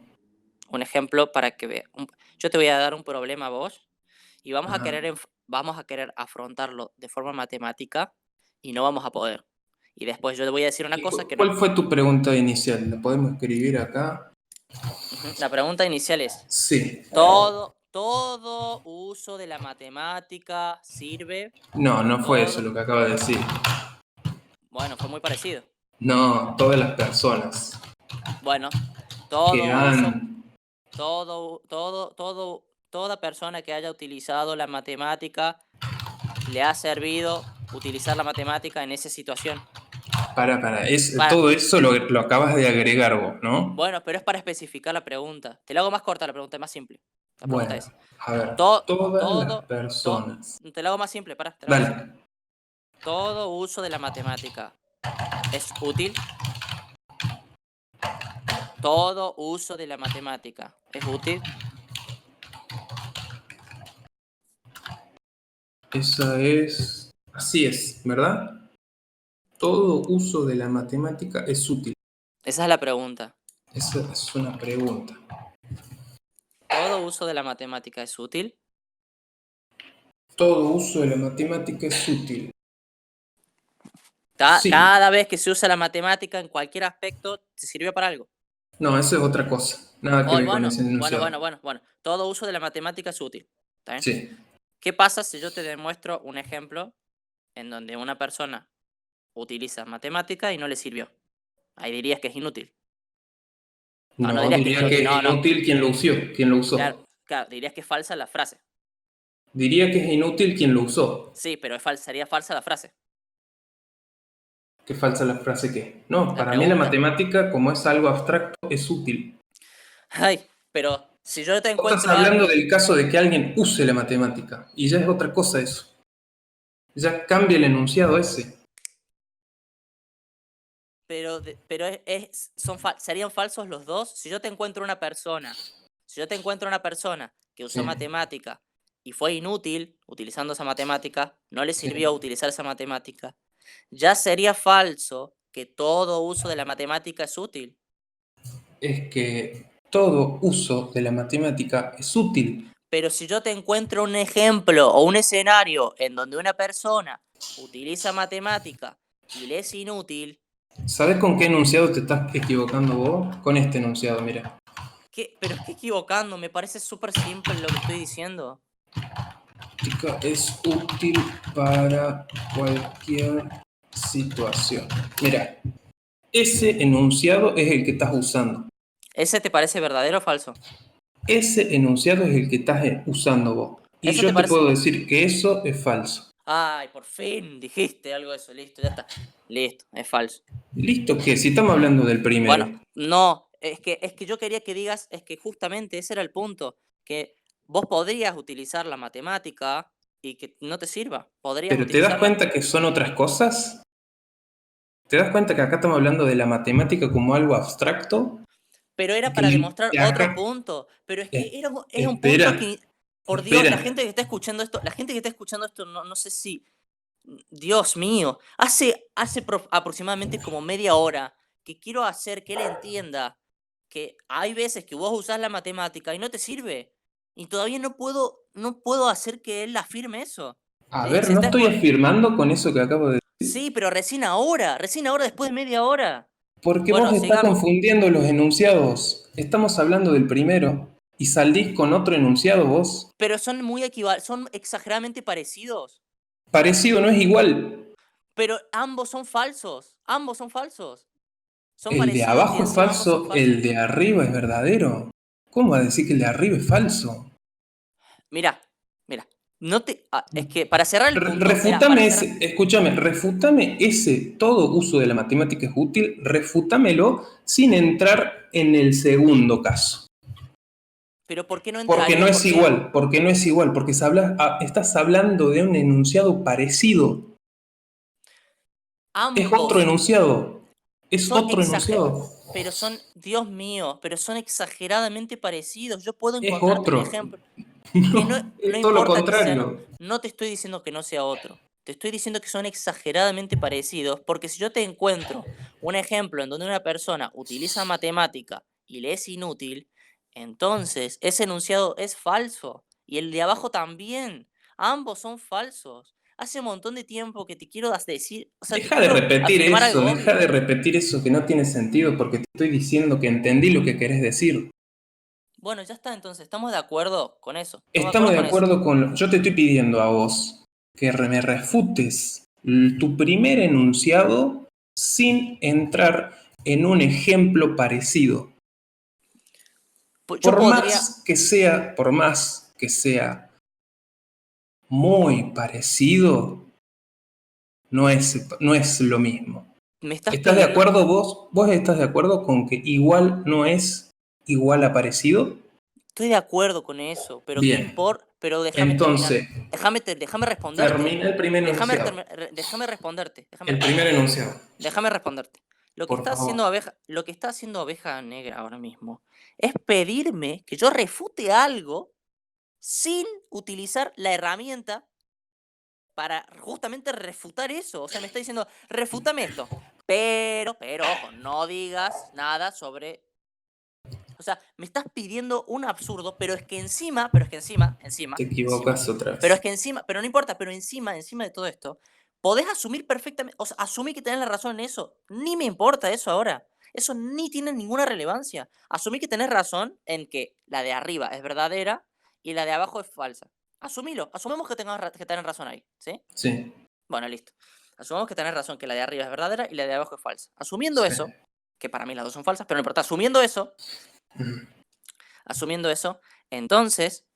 Un ejemplo para que veas. Yo te voy a dar un problema a vos y Ajá. vamos a querer afrontarlo de forma matemática y no vamos a poder. Y después yo te voy a decir una ¿Y cosa que no. cuál fue tu pregunta inicial? ¿La podemos escribir acá? Ujú. La pregunta inicial es, Sí. ¿todo uso de la matemática sirve? No, no fue eso Todo. lo que acaba de decir. Bueno, fue muy parecido. No, todas las personas Bueno, que todo uso han... toda persona que haya utilizado la matemática le ha servido utilizar la matemática en esa situación. Todo Para, eso lo acabas de agregar vos, ¿no? bueno, pero es para especificar la pregunta. Te la hago más corta, la pregunta es más simple. La pregunta Bueno, es, a ver, todo, todas las todo, personas. te la hago más simple, te la hago más simple. Dale. ¿Todo uso de la matemática es útil? ¿Todo uso de la matemática es útil? Así es, ¿verdad? Todo uso de la matemática es útil. Esa es la pregunta. Esa es una pregunta. ¿Todo uso de la matemática es útil? Todo uso de la matemática es útil. Ca- Sí. Cada vez que se usa la matemática en cualquier aspecto, te sirve para algo. No, eso es otra cosa. Nada que Oh, ver con ese enunciado. bueno. Todo uso de la matemática es útil. ¿Está bien? Sí. ¿Qué pasa si yo te demuestro un ejemplo en donde una persona utiliza matemática y no le sirvió? Ahí dirías que es inútil. No, no No, dirías que es diría inútil. que es No, no. inútil quien lo usó, quien lo Claro, usó. claro, dirías que es falsa la frase. Diría que es inútil quien lo usó. Sí, pero sería falsa la frase. Qué falsa la frase que. No, La para mí la pregunta. matemática, como es algo abstracto, es útil. Ay, pero si yo te Vos estás encuentro hablando algo. del caso de que alguien use la matemática, y ya es otra cosa eso. Ya cambia el enunciado ese. Pero serían falsos los dos. Si yo te encuentro una persona que usó Sí, matemática y fue inútil utilizando esa matemática, no le sí. sirvió utilizar esa matemática, ya sería falso que todo uso de la matemática es útil. Es que todo uso de la matemática es útil. Pero si yo te encuentro un ejemplo o un escenario en donde una persona utiliza matemática y le es inútil, ¿Sabes con qué enunciado te estás equivocando vos? Con este enunciado, mira. pero estoy equivocando, me parece súper simple lo que estoy diciendo. Es útil para cualquier situación. Mira, ese enunciado es el que estás usando. ¿Ese te parece verdadero o falso? Ese enunciado es el que estás usando vos. Y ¿Eso te yo te parece? puedo decir que eso es falso. Ay, por fin dijiste algo de eso, listo, ya está. Listo, es falso. ¿Listo qué? Si estamos hablando del Bueno, primero. no, es que yo quería que digas, es que justamente ese era el punto, que vos podrías utilizar la matemática y que no te sirva. Podrías Pero ¿te das utilizarla, cuenta que son otras cosas? ¿Te das cuenta que acá estamos hablando de la matemática como algo abstracto? pero Es era que para demostrar otro acá, punto. Pero es es- que era un punto espera, que, por Dios, la espera. gente que está escuchando esto, no, no sé si, Dios mío, hace aproximadamente como media hora que quiero hacer que él entienda que hay veces que vos usás la matemática y no te sirve. Y todavía no puedo hacer que él afirme eso. A ¿Sí? ver, no estoy afirmando con eso que acabo de decir. Sí, pero recién ahora, después de media hora. Porque vos Bueno, estás sigamos. confundiendo los enunciados. Estamos hablando del primero y salís con otro enunciado vos. Pero son exageradamente parecidos. Parecido no es igual. Pero ambos son falsos. Ambos son falsos. Son El de parecidos y abajo es encima ambos son falso, el falsos. de arriba es verdadero. ¿Cómo va a decir que el de arriba es falso? Mira, mira. Es que para cerrar el punto, mira, para Refutame cerrar. ese, escúchame, refutame ese, todo uso de la matemática es útil, refútamelo sin entrar en el segundo caso. Pero ¿por qué no Porque no entraría? es Porque igual, porque no es igual, porque estás hablando de un enunciado parecido. Es otro ambos enunciado. Es son otro exagerados. enunciado. Pero son, Dios mío, pero son exageradamente parecidos. Yo puedo Es encontrarte un otro. ejemplo. Que no, No, no es todo lo importa que sean. contrario. No te estoy diciendo que no sea otro. Te estoy diciendo que son exageradamente parecidos, porque si yo te encuentro un ejemplo en donde una persona utiliza matemática y le es inútil, entonces ese enunciado es falso. Y el de abajo también. Ambos son falsos. Hace un montón de tiempo que te quiero decir, o sea, te quiero afirmar algo Deja obvio. de repetir eso que no tiene sentido porque te estoy diciendo que entendí lo que querés decir. Bueno, ya está, entonces, estamos de acuerdo con eso. Estamos de Estamos acuerdo de con eso. acuerdo con... Yo te estoy pidiendo a vos que me refutes tu primer enunciado sin entrar en un ejemplo parecido. Yo podría. Por más que sea muy parecido, no es lo mismo. Me estás ¿Estás de pidiendo. acuerdo vos? ¿Vos estás de acuerdo con que igual no es igual a parecido? Estoy de acuerdo con eso, pero ¿qué Bien, importa? Pero déjame terminar. entonces, Déjame responderte. termina el primer enunciado. Déjame responderte. El primer enunciado, Déjame responderte. por favor. Lo que está haciendo Oveja Negra ahora mismo es pedirme que yo refute algo sin utilizar la herramienta para justamente refutar eso. O sea, me está diciendo, refútame esto. Ojo, no digas nada sobre. O sea, me estás pidiendo un absurdo, Te encima, equivocas otra vez. pero no importa, pero encima de todo esto, podés asumir perfectamente, o sea, asumir que tenés la razón en eso. Ni me importa eso ahora. Eso ni tiene ninguna relevancia. Asumí que tenés razón en que la de arriba es verdadera y la de abajo es falsa. Asumilo. Asumimos que tenés razón ahí, ¿sí? Sí, Bueno, listo. Asumamos que tenés razón, que la de arriba es verdadera y la de abajo es falsa. Asumiendo sí. eso, que para mí las dos son falsas, pero no importa, asumiendo eso, entonces,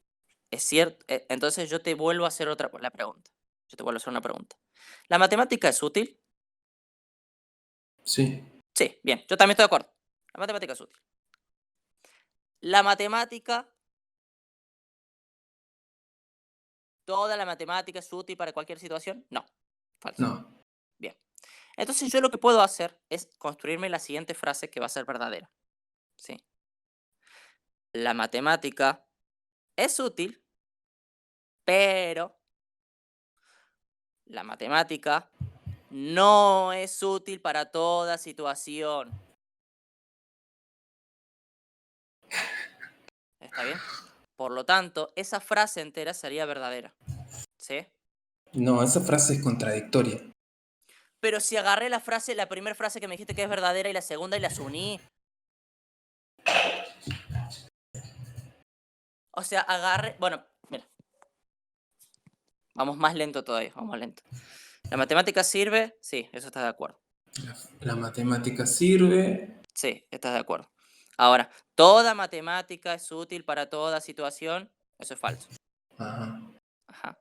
es cierto, entonces yo te vuelvo a hacer la pregunta. Yo te vuelvo a hacer una pregunta. ¿La matemática es útil? Sí. Sí, bien, yo también estoy de acuerdo. La matemática es útil. La matemática, toda la matemática es útil para cualquier situación? No, falso. No. Bien. Entonces yo lo que puedo hacer es construirme la siguiente frase que va a ser verdadera. ¿Sí? La matemática es útil, pero la matemática no es útil para toda situación. ¿Está bien? Por lo tanto, esa frase entera sería verdadera. ¿Sí? No, esa frase es contradictoria. Pero si agarré la primera frase que me dijiste que es verdadera y la segunda y las uní. O sea, agarré. Bueno, mira, vamos más lento todavía, vamos más lento. ¿La matemática sirve? Sí, eso estás de acuerdo. La matemática sirve. Sí, estás de acuerdo. Ahora, ¿toda matemática es útil para toda situación? Eso es falso. Ajá. Ajá.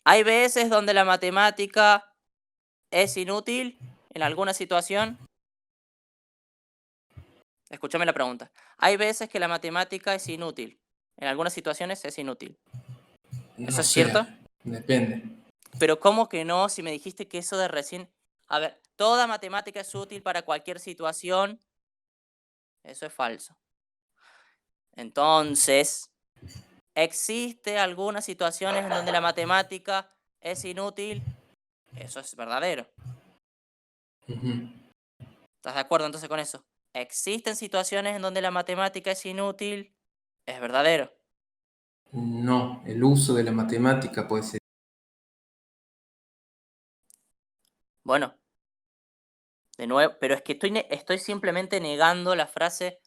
Hay veces donde la matemática es inútil en alguna situación. Escúchame la pregunta. Hay veces que la matemática es inútil. En algunas situaciones es inútil. ¿Eso No es sé, cierto? depende. Pero ¿cómo que no? Si me dijiste que eso de recién. A ver, toda matemática es útil para cualquier situación. Eso es falso. Entonces, ¿existe algunas situaciones en donde la matemática es inútil? Eso es verdadero. Ujú. ¿Estás de acuerdo entonces con eso? ¿Existen situaciones en donde la matemática es inútil? Es verdadero. No, el uso de la matemática puede ser. Bueno, de nuevo, pero es que estoy simplemente negando la frase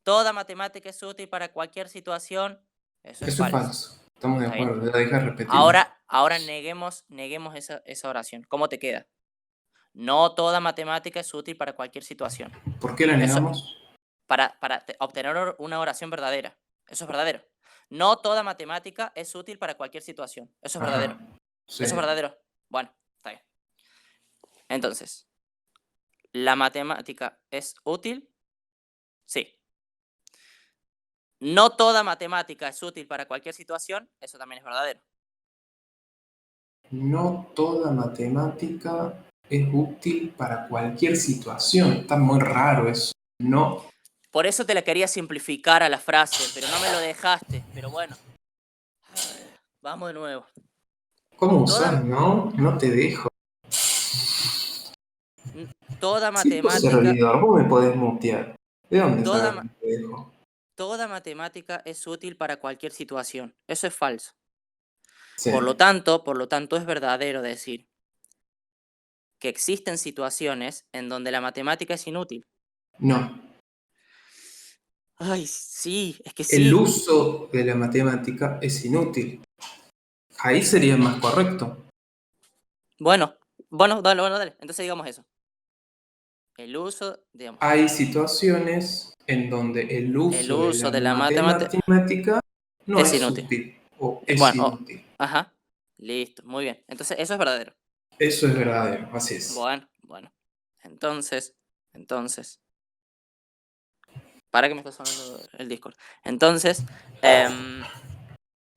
toda matemática es útil para cualquier situación. Eso es Eso es falso. falso. Estamos de ¿Está bien? acuerdo. Ya deja de repetirlo. Ahora neguemos esa oración. ¿Cómo te queda? No toda matemática es útil para cualquier situación. ¿Por qué la Eso, negamos? para obtener una oración verdadera. Eso es verdadero. No toda matemática es útil para cualquier situación. Eso es verdadero. Ajá. Sí. Eso es verdadero. Bueno, está bien. Entonces, ¿la matemática es útil? Sí. No toda matemática es útil para cualquier situación. Eso también es verdadero. No toda matemática es útil para cualquier situación. Está muy raro eso. No. Por eso te la quería simplificar a la frase, pero no me lo dejaste. Pero bueno, vamos de nuevo. ¿Cómo Toda, usás? No, no te dejo. toda Si tu matemática, servidor, vos me podés mutear. ¿De dónde toda, sabes que ma- te dejo? toda matemática es útil para cualquier situación. Eso es falso. Sí. Por lo tanto, es verdadero decir que existen situaciones en donde la matemática es inútil. No. Ay, sí, es que El sí. uso de la matemática es inútil. Ahí sería más correcto. Bueno, bueno, dale. Entonces digamos eso. El uso, digamos, Hay situaciones en donde el el uso de uso la de la matemática matemática no es es inútil. útil o es Bueno, inútil. ajá. Listo, muy bien. Entonces, eso es verdadero. Eso es verdadero, así es. Bueno. Entonces, entonces, para que me está sonando el Discord. Entonces, em,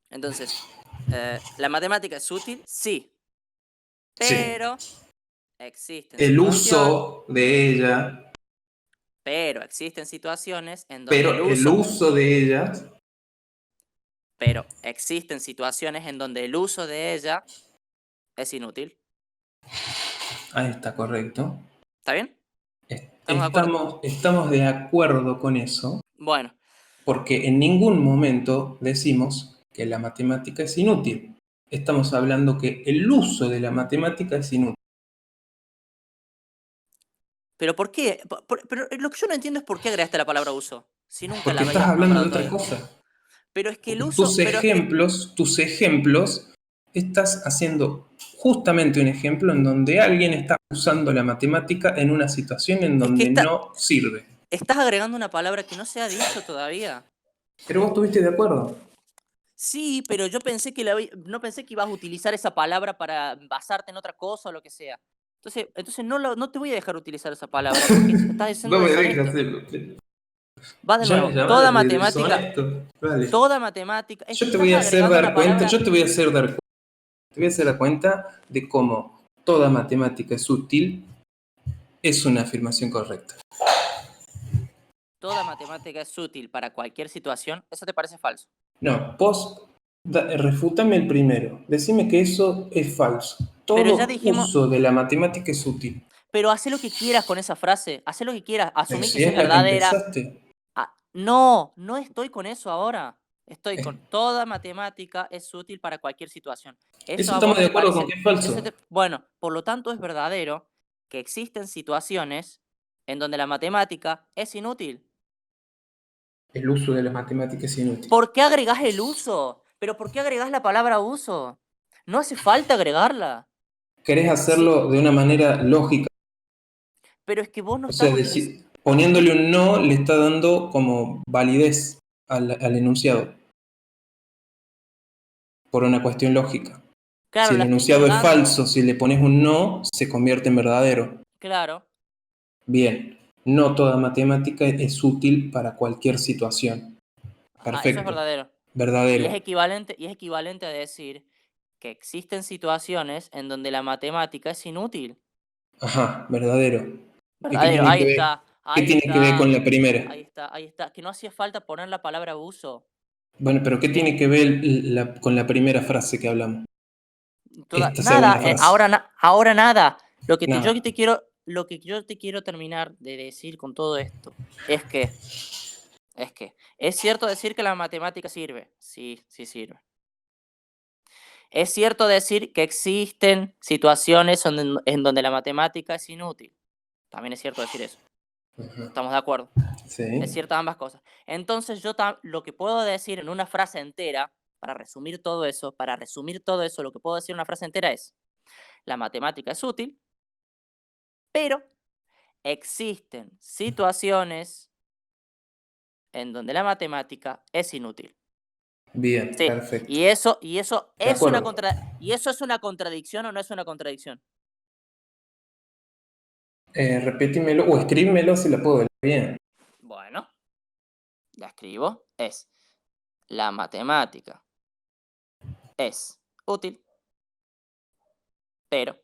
entonces, ¿la matemática es útil? Sí, Sí. pero existen El situaciones, uso de ella, en donde el pero el uso, uso de ellas, pero existen situaciones en donde el uso de ella es inútil. ahí está correcto. ¿Está bien? ¿Estamos de acuerdo? Estamos de acuerdo con eso, Bueno, porque en ningún momento decimos que la matemática es inútil. Estamos hablando que el uso de la matemática es inútil. pero ¿por qué? Pero lo que yo no entiendo es por qué agregaste la palabra uso, si nunca la Porque estás habías hablando de nombrado otra todavía. cosa. Pero es que el Porque uso, pero es que, tus ejemplos, estás haciendo justamente un ejemplo en donde alguien está usando la matemática en una situación en es que donde no sirve. estás agregando una palabra que no se ha dicho todavía. Pero vos estuviste de acuerdo. Sí, pero yo pensé que no pensé que ibas a utilizar esa palabra para basarte en otra cosa o lo que sea. Entonces no te voy a dejar utilizar esa palabra porque estás siendo No me dejes deshonesto. hacerlo. Va de Ya me nuevo. llamas de deshonesto. Vale. Es Yo que te voy estás a hacer agregando una dar cuenta, palabra. te voy a hacer dar cuenta de cómo toda matemática es útil, es una afirmación correcta. Toda matemática es útil para cualquier situación. ¿Eso te parece falso? No, vos refútame el primero. Decime que eso es falso. Pero ya Todo dijimos, uso de la matemática es útil. pero haz lo que quieras con esa frase. Haz lo que quieras. Pero Asumí que si eso es es la que verdadera. empezaste. No estoy con eso ahora. Estoy Es- con toda matemática es útil para cualquier situación. Eso Eso a vos estamos no de te acuerdo con parece. que es falso. Bueno, por lo tanto es verdadero que existen situaciones en donde la matemática es inútil. El uso de la matemática es inútil. ¿Por qué agregás el uso? ¿Pero por qué agregás la palabra uso? No hace falta agregarla. Querés Sí, hacerlo de una manera lógica. pero es que vos no O sea, estás utilizando. poniéndole un no le está dando como validez al enunciado por una cuestión lógica. Claro, Si el la estoy enunciado es negando. falso, si le pones un no, se convierte en verdadero. Claro. Bien, no toda matemática es útil para cualquier situación. Ajá, eso es Perfecto, verdadero. verdadero. Y es equivalente a decir que existen situaciones en donde la matemática es inútil. Ajá, verdadero. ¿Y qué Verdadero, tiene ahí que ver? está. ¿Qué Ahí tiene que ver con está, la primera? ahí está, ahí está. Que no hacía falta poner la palabra abuso. Bueno, pero ¿qué tiene que ver con la primera frase que hablamos? Esta Nada, segunda frase. ahora nada. Nada. Lo que yo te quiero terminar de decir con todo esto es que, es cierto decir que la matemática sirve. Sí, sí sirve. Es cierto decir que existen situaciones en donde la matemática es inútil. También es cierto decir eso. Ujú. ¿Estamos de acuerdo? Es Sí, cierto ambas cosas. Entonces lo que puedo decir en una frase entera, para resumir todo eso, lo que puedo decir en una frase entera es, la matemática es útil, pero existen situaciones en donde la matemática es inútil. bien, Sí, perfecto. De acuerdo. ¿y eso es una contradicción o no es una contradicción? Repetímelo o escríbemelo si la puedo leer bien. Bueno, la escribo. Es, la matemática es útil, pero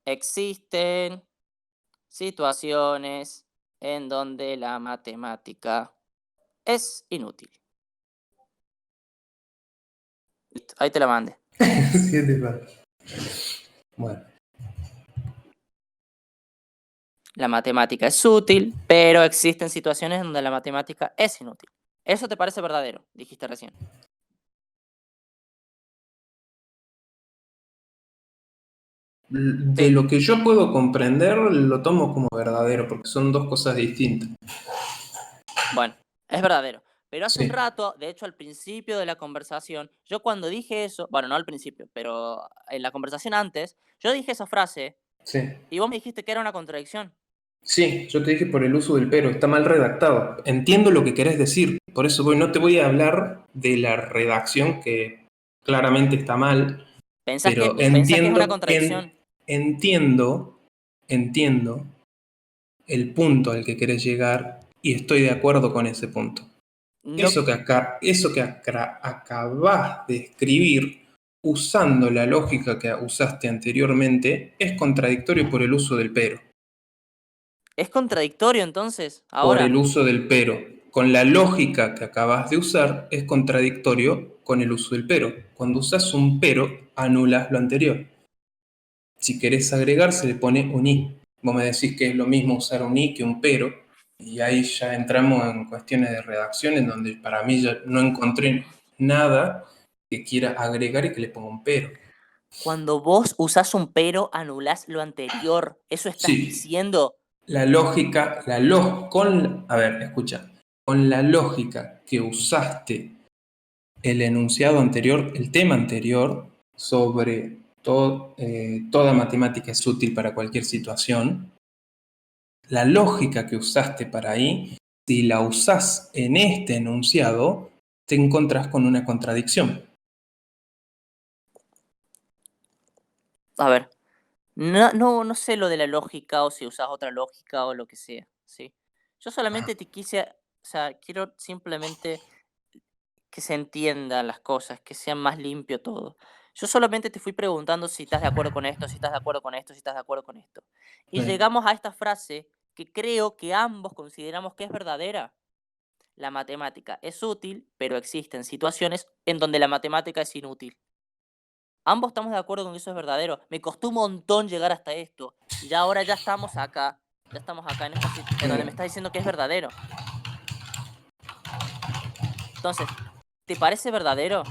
existen situaciones en donde la matemática es inútil. Listo, ahí te la mandé. Siete pasos. Bueno, La matemática es útil, pero existen situaciones donde la matemática es inútil. ¿Eso te parece verdadero? Dijiste recién. de Sí. lo que yo puedo comprender, lo tomo como verdadero, porque son dos cosas distintas. Bueno, es verdadero. Pero hace un Sí, rato, de hecho al principio de la conversación, yo cuando dije eso, bueno, no al principio, pero en la conversación antes, yo dije esa frase sí. y vos me dijiste que era una contradicción. Sí, yo te dije por el uso del pero, está mal redactado. Entiendo lo que querés decir, por eso no te voy a hablar de la redacción que claramente está mal, pero Pensás que es una contradicción? entiendo, entiendo el punto al que querés llegar y estoy de acuerdo con ese punto. No, Acabás de escribir usando la lógica que usaste anteriormente es contradictorio por el uso del pero. es contradictorio entonces, Por el ahora. uso del pero. Con la lógica que acabas de usar es contradictorio con el uso del pero. Cuando usas un pero, anulas lo anterior. Si querés agregar, se le pone un i. Vos me decís que es lo mismo usar un i que un pero, y ahí ya entramos en cuestiones de redacción en donde para mí ya no encontré nada que quiera agregar y que le ponga un pero. Cuando vos usás un pero, anulás lo anterior. ¿Eso estás Sí, diciendo? la lógica, a ver, escucha, con la lógica que usaste el enunciado anterior, el tema anterior sobre toda matemática es útil para cualquier situación, la lógica que usaste para ahí, si la usás en este enunciado, te encontrás con una contradicción. A ver, no sé lo de la lógica o si usás otra lógica o lo que sea, ¿sí? Yo solamente te quise, o sea, quiero simplemente que se entiendan las cosas, que sea más limpio todo. Yo solamente te fui preguntando si estás de acuerdo con esto, si estás de acuerdo con esto, si estás de acuerdo con esto. Y Bueno, llegamos a esta frase que creo que ambos consideramos que es verdadera. La matemática es útil, pero existen situaciones en donde la matemática es inútil. Ambos estamos de acuerdo con que eso es verdadero. Me costó un montón llegar hasta esto. Y ya ahora ya estamos acá. Ya estamos acá en en donde me estás diciendo que es verdadero. Entonces, ¿te parece verdadero?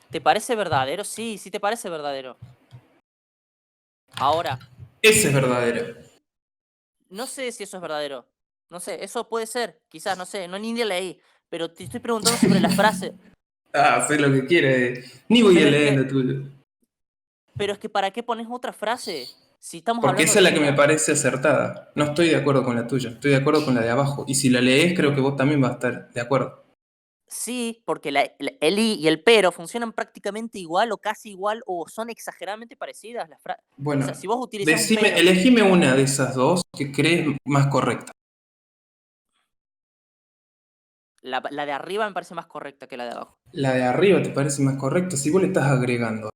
¿Te parece verdadero? Sí, sí te parece verdadero. Ahora, ese es verdadero. no sé si eso es verdadero. No sé, eso puede ser, quizás, no sé, no ni leí. Pero te estoy preguntando sobre la frase. Ah, sé lo que quiere. Ni voy a Pero es leer que, lo tuyo. pero es que ¿para qué pones otra frase? Si estamos Porque hablando esa es de la que me una. parece acertada. No estoy de acuerdo con la tuya, estoy de acuerdo con la de abajo. Y si la lees, creo que vos también vas a estar de acuerdo. Sí, porque el i y el pero funcionan prácticamente igual o casi igual o son exageradamente parecidas. O sea, Bueno, si vos utilizás un pero, elegime una de esas dos que crees más correcta. La de arriba me parece más correcta que la de abajo. La de arriba te parece más correcta si vos le estás agregando.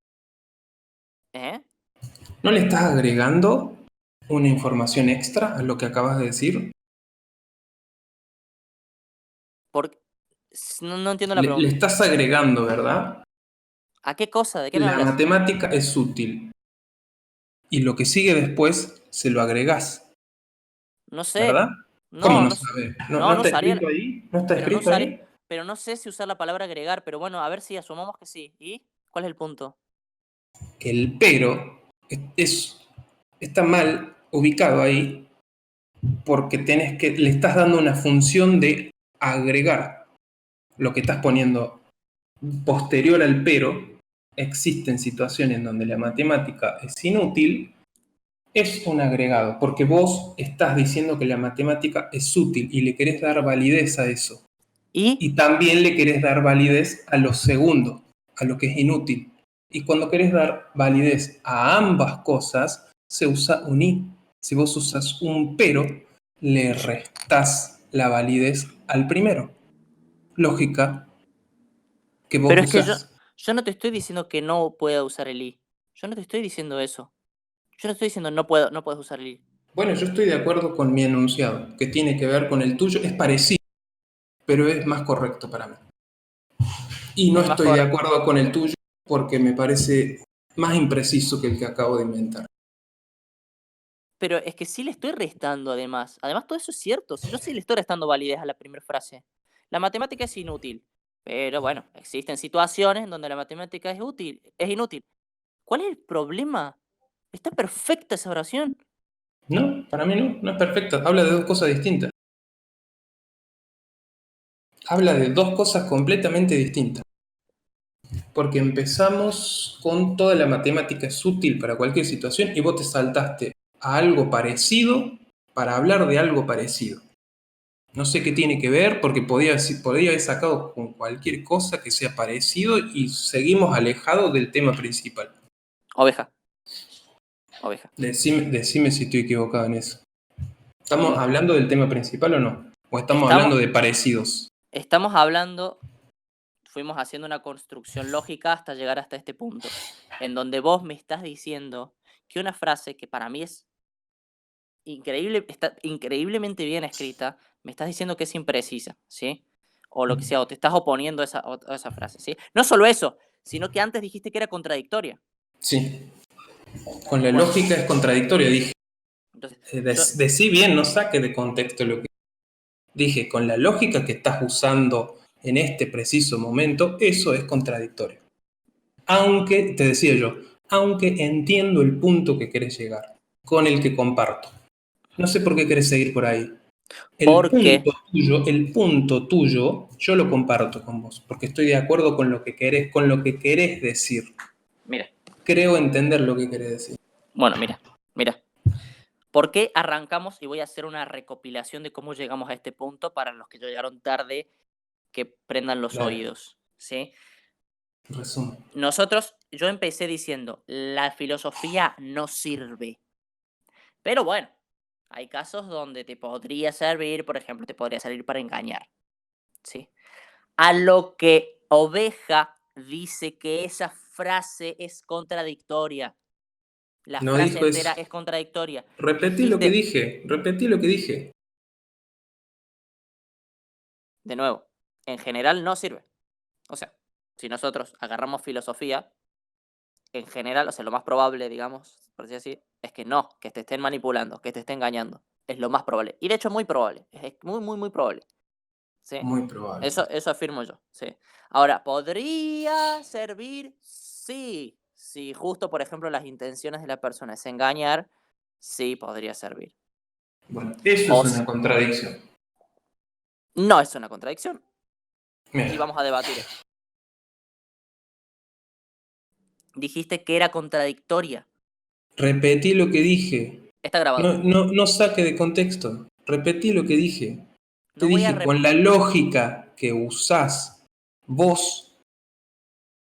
¿Eh? ¿No le estás agregando una información extra a lo que acabas de decir? Porque no entiendo la Le pregunta. estás agregando, ¿verdad? ¿A qué cosa? ¿De qué me La hablas? matemática es útil y lo que sigue después se lo agregás, No sé. ¿verdad? ¿Cómo No, no no sé. sabes? ¿No No, no está usaría. escrito ahí? ¿No está Pero no escrito usaría. ahí? Pero no sé si usar la palabra agregar. Pero bueno, a ver si asumamos que sí. ¿Y cuál es el punto? Que el pero está mal ubicado ahí porque le estás dando una función de agregar lo que estás poniendo posterior al pero. Existen situaciones donde la matemática es inútil, es un agregado, porque vos estás diciendo que la matemática es útil y le querés dar validez a eso. ¿Y? Y también le querés dar validez a lo segundo, a lo que es inútil. Y cuando querés dar validez a ambas cosas, se usa un y. Si vos usas un pero, le restás la validez al primero. Lógica que vos Pero es que usás. yo no te estoy diciendo que no pueda usar el i. Yo no te estoy diciendo eso. Yo no estoy diciendo no puedo, no puedes usar el i. Bueno, yo estoy de acuerdo con mi enunciado, que tiene que ver con el tuyo. Es parecido, pero es más correcto para mí. Y no Es más estoy de correcto. acuerdo con el tuyo porque me parece más impreciso que el que acabo de inventar. Pero es que sí le estoy restando además. Además, todo eso es cierto. Si yo sí le estoy restando validez a la primera frase. La matemática es inútil. Pero bueno, existen situaciones en donde la matemática es útil, es inútil. ¿Cuál es el problema? Está perfecta esa oración. No, para mí no, no es perfecta. Habla de dos cosas distintas. Habla de dos cosas completamente distintas. Porque empezamos con toda la matemática es útil para cualquier situación y vos te saltaste a algo parecido para hablar de algo parecido. No sé qué tiene que ver porque podría haber sacado con cualquier cosa que sea parecido y seguimos alejados del tema principal. Oveja, oveja. Decime si estoy equivocado en eso. ¿Estamos Y hablando del tema principal o no? ¿O estamos estamos, hablando de parecidos? estamos hablando, fuimos haciendo una construcción lógica hasta llegar hasta este punto, en donde vos me estás diciendo que una frase que para mí es increíble, está increíblemente bien escrita, me estás diciendo que es imprecisa, ¿sí? O lo que sea, o te estás oponiendo a esa frase, ¿sí? No solo eso, sino que antes dijiste que era contradictoria. Sí, con la Bueno, lógica es contradictoria, dije. entonces, yo, Decí bien, no saque de contexto lo que dije. Con la lógica que estás usando en este preciso momento, eso es contradictorio. Aunque, te decía yo, aunque entiendo el punto que querés llegar, con el que comparto. No sé por qué querés seguir por ahí. porque, El punto tuyo, yo lo comparto con vos, porque estoy de acuerdo con lo que querés decir. mira, Creo entender lo que querés decir. bueno, mira, ¿por qué arrancamos? Y voy a hacer una recopilación de cómo llegamos a este punto para los que llegaron tarde, que prendan los Dale, oídos, ¿sí? resumen. Yo empecé diciendo, la filosofía no sirve. Pero bueno, hay casos donde te podría servir, por ejemplo, te podría servir para engañar, ¿sí? A lo que Oveja dice que esa frase es contradictoria. La No frase dijo entera eso. es contradictoria. Repetí lo que Dijiste, dije, repetí lo que dije. de nuevo, en general no sirve. O sea, si nosotros agarramos filosofía, en general, o sea, lo más probable, digamos, por así decir, es que no, que te estén manipulando, que te estén engañando. Es lo más probable. Y de hecho, muy probable. Es muy, muy, muy probable. ¿Sí? Muy probable. Eso afirmo yo, sí. Ahora, ¿podría servir? Sí. Si justo, por ejemplo, las intenciones de la persona es engañar, sí podría servir. Bueno, eso O es s- una contradicción. no es una contradicción. Y Mira, vamos a debatir esto. Dijiste que era contradictoria. repetí lo que dije. Está No, grabado. no saque de contexto. Repetí lo que dije. Te No voy a... dije, con la lógica que usás vos,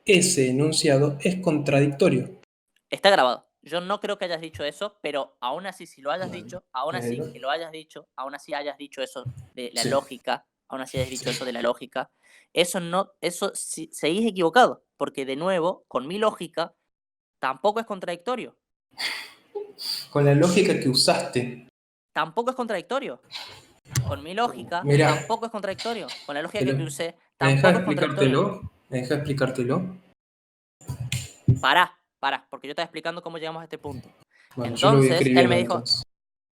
ese enunciado es contradictorio. Está grabado. Yo no creo que hayas dicho eso, pero aún así, si lo hayas Bueno, dicho, aún así pero que lo hayas dicho, aún así hayas dicho eso de la sí. lógica, aún así hayas dicho eso de la lógica, seguís equivocado, porque de nuevo, con mi lógica, tampoco es contradictorio. Con la lógica que usaste. Tampoco es contradictorio. Con mi lógica, Mira, tampoco es contradictorio. Con la lógica que usé, ¿me dejas tampoco es contradictorio. explicártelo? ¿Me dejas explicártelo? Pará, porque yo estaba explicando cómo llegamos a este punto. Bueno, yo lo voy Entonces, escribiendo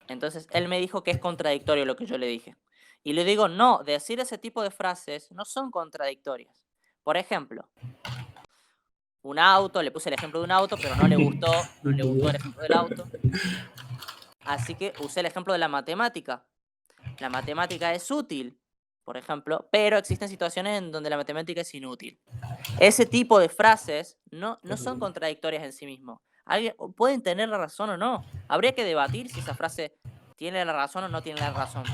entonces. él me dijo que es contradictorio lo que yo le dije. Y le digo, no, decir ese tipo de frases no son contradictorias. Por ejemplo, un auto, le puse el ejemplo de un auto, pero no le gustó el ejemplo del auto. Así que usé el ejemplo de la matemática. La matemática es útil, por ejemplo, pero existen situaciones en donde la matemática es inútil. Ese tipo de frases no son contradictorias en sí mismo. Pueden tener la razón o no. Habría que debatir si esa frase tiene la razón o no tiene la razón.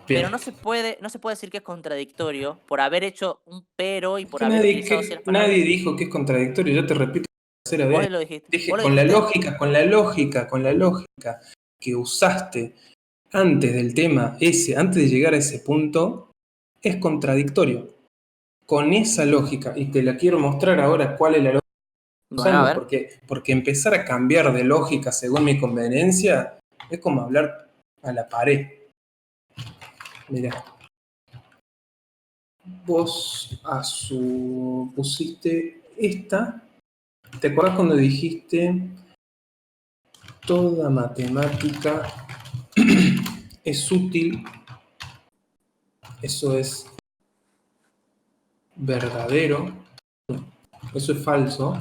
Bien. Pero no se puede decir que es contradictorio por haber hecho un pero y por Que haber nadie, utilizado así que las nadie palabras. dijo que es contradictorio. Yo te repito la tercera Vos vez. lo dijiste. Dije, ¿Vos lo con la dijiste? lógica, con la lógica que usaste antes del tema ese, antes de llegar a ese punto, es contradictorio. Con esa lógica, y te la quiero mostrar ahora cuál es la lógica que Bueno, a usando, ver. porque empezar a cambiar de lógica según mi conveniencia es como hablar a la pared. Mira, vos pusiste esta. ¿Te acuerdas cuando dijiste toda matemática es útil? Eso es verdadero. Eso es falso.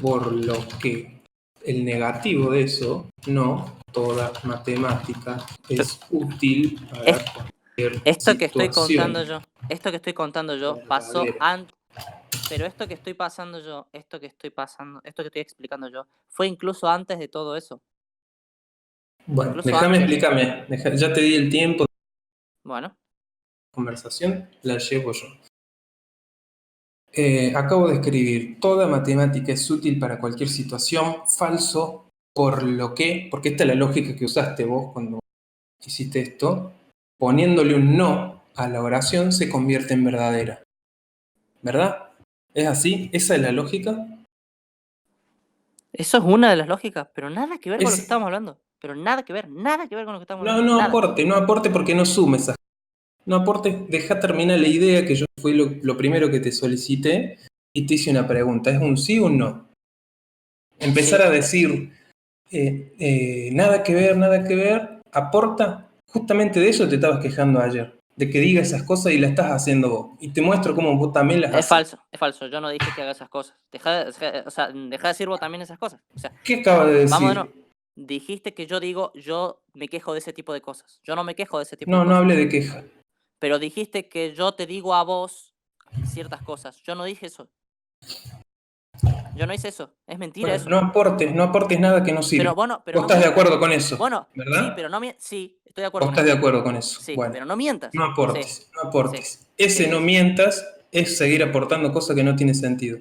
Por lo que el negativo de eso, no toda matemática es útil para Es- cualquier Esto que estoy contando situación. yo, pasó Verdadero. antes. Pero esto que estoy esto que estoy explicando yo, fue incluso antes de todo eso. Bueno, Incluso déjame antes. explicarme. Ya te di el tiempo de Bueno, conversación, la llevo yo. Acabo de escribir, toda matemática es útil para cualquier situación, falso, porque esta es la lógica que usaste vos cuando hiciste esto, poniéndole un no a la oración se convierte en verdadera. ¿Verdad? ¿Es así? ¿Esa es la lógica? eso es una de las lógicas, pero nada que ver con lo que Es, estamos hablando. Pero nada que ver con lo que estamos no, hablando. Nada. no aporte porque no sumes. No aporte, deja terminar la idea que yo fue lo primero que te solicité y te hice una pregunta. ¿Es un sí o un no? Empezar Sí. a decir nada que ver, aporta. Justamente de eso te estabas quejando ayer, de que diga esas cosas y las estás haciendo vos. Y te muestro cómo vos también las Es haces. falso, es falso. Yo no dije que haga esas cosas. Deja de decir vos también esas cosas. O sea, ¿Qué acaba de vamos de nuevo. decir? Dijiste que yo me quejo de ese tipo de cosas. Yo no me quejo de ese tipo de No, no cosas. hable de queja. Pero dijiste que yo te digo a vos ciertas cosas. Yo no dije eso. Yo no hice eso. Es mentira Bueno, eso. no aportes nada que no sirva. Pero bueno, pero Vos no estás de mientas. acuerdo con eso, Bueno, sí, ¿verdad? pero no mientas. Sí, estoy de acuerdo Vos con estás eso. de acuerdo con eso. Sí, Bueno, pero no mientas. no Sí, aportes, no sí, aportes. Ese sí. no mientas es seguir aportando cosas que no tienen sentido.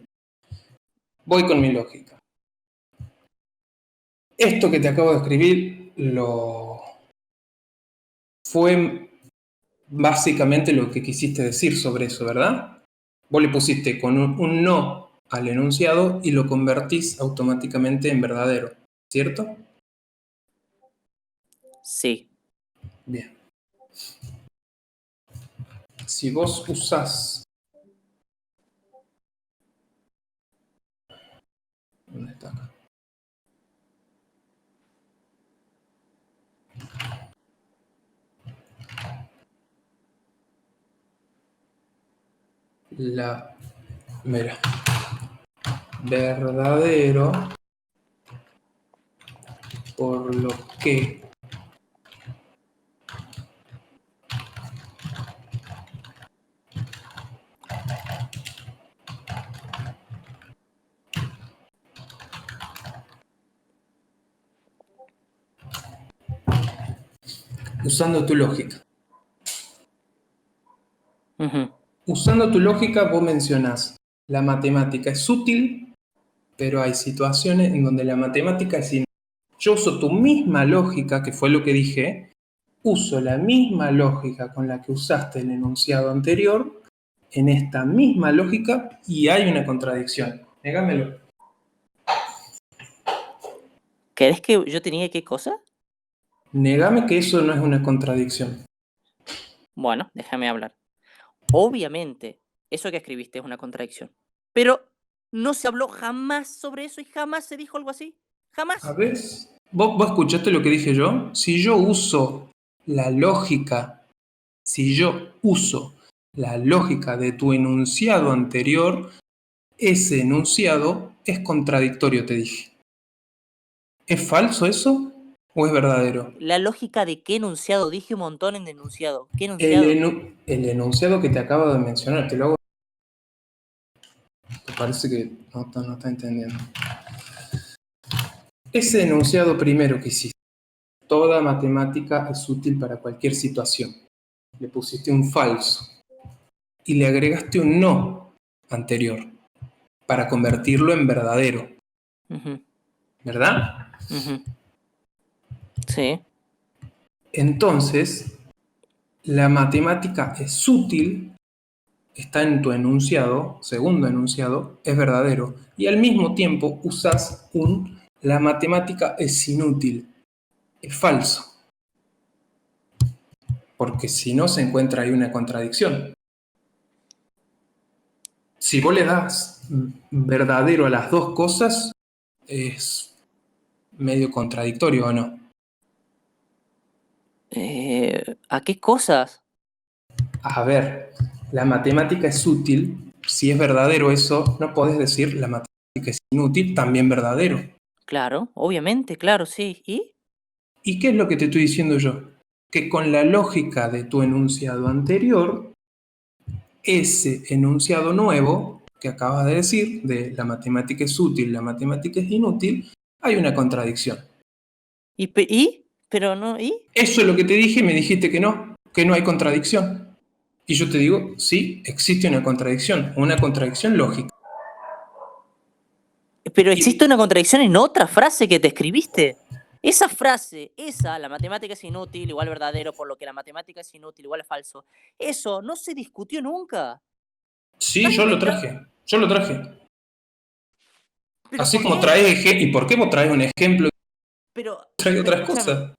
Voy con mi lógica. Esto que te acabo de escribir fue básicamente lo que quisiste decir sobre eso, ¿verdad? Vos le pusiste con un no al enunciado y lo convertís automáticamente en verdadero, ¿cierto? Sí. Bien. Si vos usás... ¿Dónde está acá? Mira, verdadero, por lo que usando tu lógica. Ujú. Usando tu lógica, vos mencionás, la matemática es útil, pero hay situaciones en donde la matemática es inútil. Yo uso tu misma lógica, que fue lo que dije, uso la misma lógica con la que usaste el enunciado anterior en esta misma lógica y hay una contradicción. Négamelo. ¿Querés que yo te niegue qué cosa? Negame que eso no es una contradicción. Bueno, déjame hablar. Obviamente, eso que escribiste es una contradicción. Pero no se habló jamás sobre eso y jamás se dijo algo así. A Jamás. ver, ¿vos escuchaste lo que dije yo? Si yo uso la lógica, si yo uso la lógica de tu enunciado anterior, ese enunciado es contradictorio, te dije. ¿Es falso eso o es verdadero? ¿La lógica de qué enunciado? Dije un montón en enunciado. ¿Qué enunciado? El enunciado que te acabo de mencionar, te lo hago. Me parece que no está entendiendo. Ese enunciado primero que hiciste, toda matemática es útil para cualquier situación. Le pusiste un falso y le agregaste un no anterior para convertirlo en verdadero, Ujú, ¿verdad? ujú. Sí, Entonces, la matemática es útil, está en tu enunciado, segundo enunciado, es verdadero, y al mismo tiempo usas la matemática es inútil, es falso, porque si no se encuentra ahí una contradicción. Si vos le das verdadero a las dos cosas, es medio contradictorio o no. ¿A qué cosas? A ver, la matemática es útil, si es verdadero eso, no podés decir la matemática es inútil, también verdadero. Claro, obviamente, claro, sí. ¿Y? ¿Y qué es lo que te estoy diciendo yo? Que con la lógica de tu enunciado anterior, ese enunciado nuevo que acabas de decir, de la matemática es útil, la matemática es inútil, hay una contradicción. ¿Y? ¿Pero no? ¿Y? Eso es lo que te dije y me dijiste que no hay contradicción. Y yo te digo, sí, existe una contradicción lógica. Pero existe Y una contradicción en otra frase que te escribiste. Esa frase, la matemática es inútil, igual verdadero, por lo que la matemática es inútil, igual es falso. Eso no se discutió nunca. sí, Estás inventando. yo lo traje. ¿Pero Así por como qué? traes ejemplo, ¿y por qué vos traes un ejemplo y Pero, traes pero otras escúchame, cosas?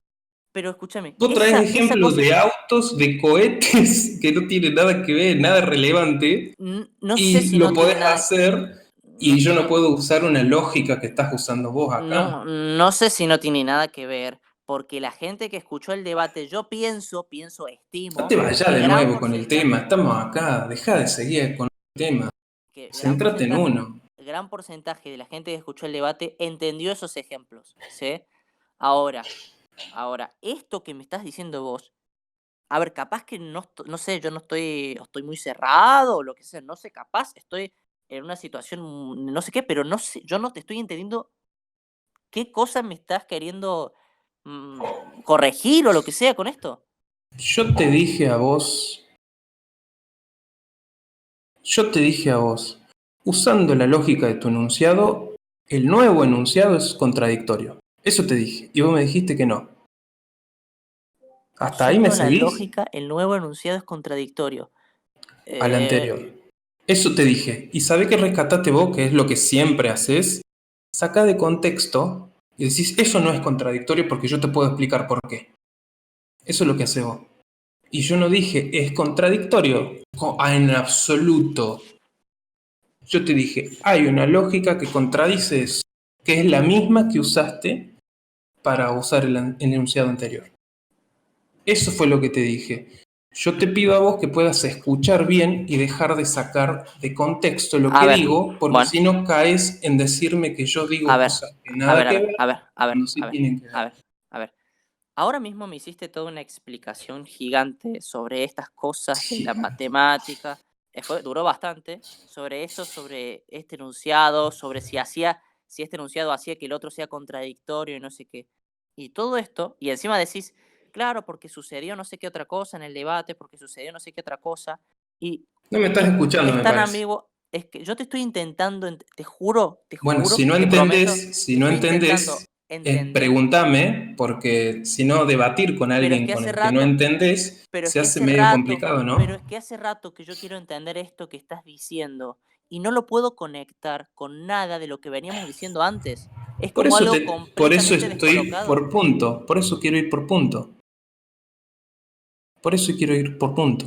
pero escúchame. Vos traes Esa ejemplos cosa de que autos, de cohetes, que no tienen nada que ver, nada relevante, no sé y si lo no tiene podés nada. hacer, y No, yo no no, puedo usar una lógica que estás usando vos acá. no sé si no tiene nada que ver, porque la gente que escuchó el debate, yo No estimo, te vayas que de gran nuevo con el tema, porcentaje, estamos acá, deja de seguir con el tema, que centrate en uno. gran porcentaje de la gente que escuchó el debate entendió esos ejemplos, ¿sí? Ahora, esto que me estás diciendo vos, a ver, capaz que no sé, yo no estoy muy cerrado o lo que sea, no sé, capaz estoy en una situación, no sé qué, pero no sé, yo no te estoy entendiendo qué cosa me estás queriendo corregir o lo que sea con esto. Yo te dije a vos, yo te dije a vos, usando la lógica de tu enunciado, el nuevo enunciado es contradictorio. Eso te dije, y vos me dijiste que no. ¿Hasta ahí me Usando la seguís? lógica, el nuevo enunciado es contradictorio. Al Eh, anterior. Eso te dije. ¿Y sabés qué rescataste vos? Que es lo que siempre haces. Saca de contexto y decís, eso no es contradictorio porque yo te puedo explicar por qué. Eso es lo que haces vos. Y yo no dije, es contradictorio. En absoluto. Yo te dije, hay una lógica que contradice eso, que es la misma que usaste para usar el enunciado anterior. Eso fue lo que te dije. Yo te pido a vos que puedas escuchar bien y dejar de sacar de contexto lo a que ver, digo, porque bueno, si no caes en decirme que yo a digo ver, cosas que a nada ver, a que ver, ver, a ver, a ver, cuando sí a ver, tienen que a ver. ver, a ver. Ahora mismo me hiciste toda una explicación gigante sobre estas cosas de la matemática. Duró bastante. Sobre esto, sobre este enunciado, sobre si este enunciado hacía que el otro sea contradictorio y no sé qué. Y todo esto, y encima decís, claro, porque sucedió no sé qué otra cosa en el debate, porque sucedió no sé qué otra cosa. Y No me estás es, escuchando, es me tan parece. ambiguo. Es que yo te estoy intentando, te Bueno, juro, te prometo, si no te estoy intentando entendés, entender, Pregúntame, porque si no, debatir con pero es alguien que con hace el que no rato, entendés pero es se que hace hace medio rato, complicado, pero ¿no? es que hace rato que yo quiero entender esto que estás diciendo y no lo puedo conectar con nada de lo que veníamos diciendo antes. Es como algo Por eso completamente estoy descolocado. por punto, por eso quiero ir por punto, por eso quiero ir por punto.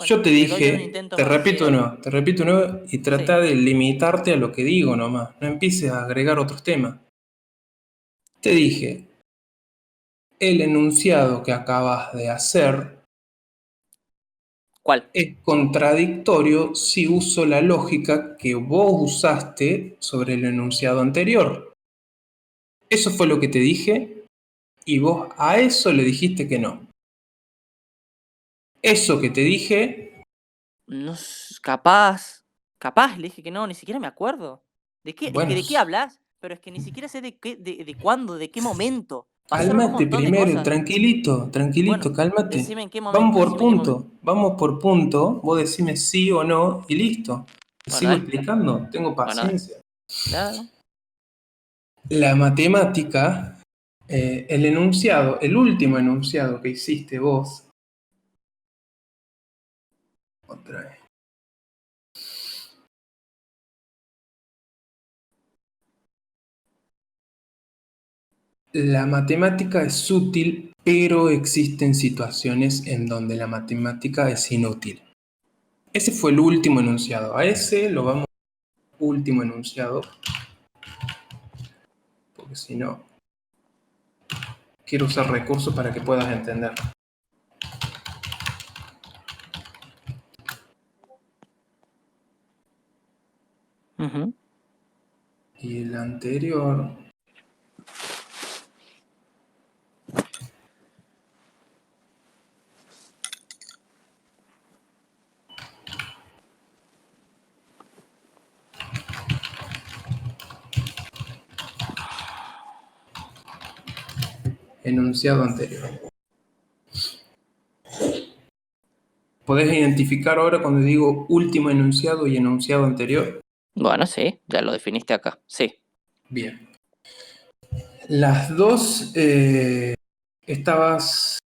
Yo Bueno, te te doy un dije, intento más, sí, dale. te repito de nuevo, y Sí, trata de limitarte a lo que digo nomás, no empieces a agregar otros temas. Te dije, el enunciado que acabas de hacer ¿cuál? es contradictorio si uso la lógica que vos usaste sobre el enunciado anterior. Eso fue lo que te dije y vos a eso le dijiste que no. Eso que te dije, No, capaz, le dije que no, ni siquiera me acuerdo. ¿De qué? Es que bueno, ¿de qué hablas? Pero es que ni siquiera sé de qué, de cuándo, de qué momento. Pasaron un cálmate montón de primero, cosas. tranquilito, Bueno, tranquilito, cálmate. decime en qué momento, decime en qué momento. Vamos por punto, vos decime sí o no y listo. Te Bueno, sigo dale, explicando, tengo bueno, dale, paciencia. dale. La matemática, el enunciado, el último enunciado que hiciste vos, otra vez. La matemática es útil, pero existen situaciones en donde la matemática es inútil. Ese fue el último enunciado. A ese lo vamos último enunciado, porque si no, quiero usar recursos para que puedas entender. Ujú. Y el anterior, enunciado anterior. ¿Podés identificar ahora cuando digo último enunciado y enunciado anterior? Bueno, sí, ya lo definiste acá. Sí, Bien. Las dos estabas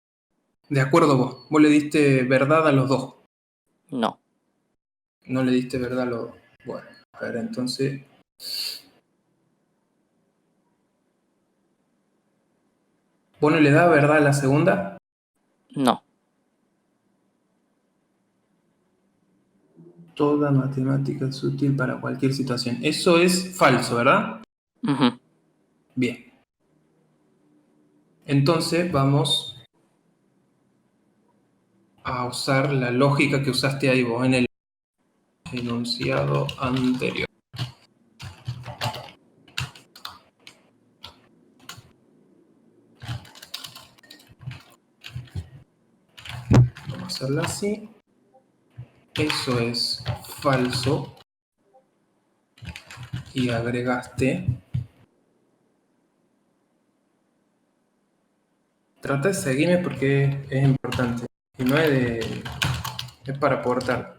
de acuerdo vos. Vos le diste verdad a los dos. no. No le diste verdad a los dos. Bueno, a ver, entonces. ¿Vos no le das verdad a la segunda? No. Toda matemática es útil para cualquier situación. Eso es falso, ¿verdad? Ujú. Bien. Entonces vamos a usar la lógica que usaste ahí vos en el enunciado anterior. Vamos a hacerla así. Eso es falso. Y agregaste. Trata de seguirme porque es importante. Y no es de. Es para aportar.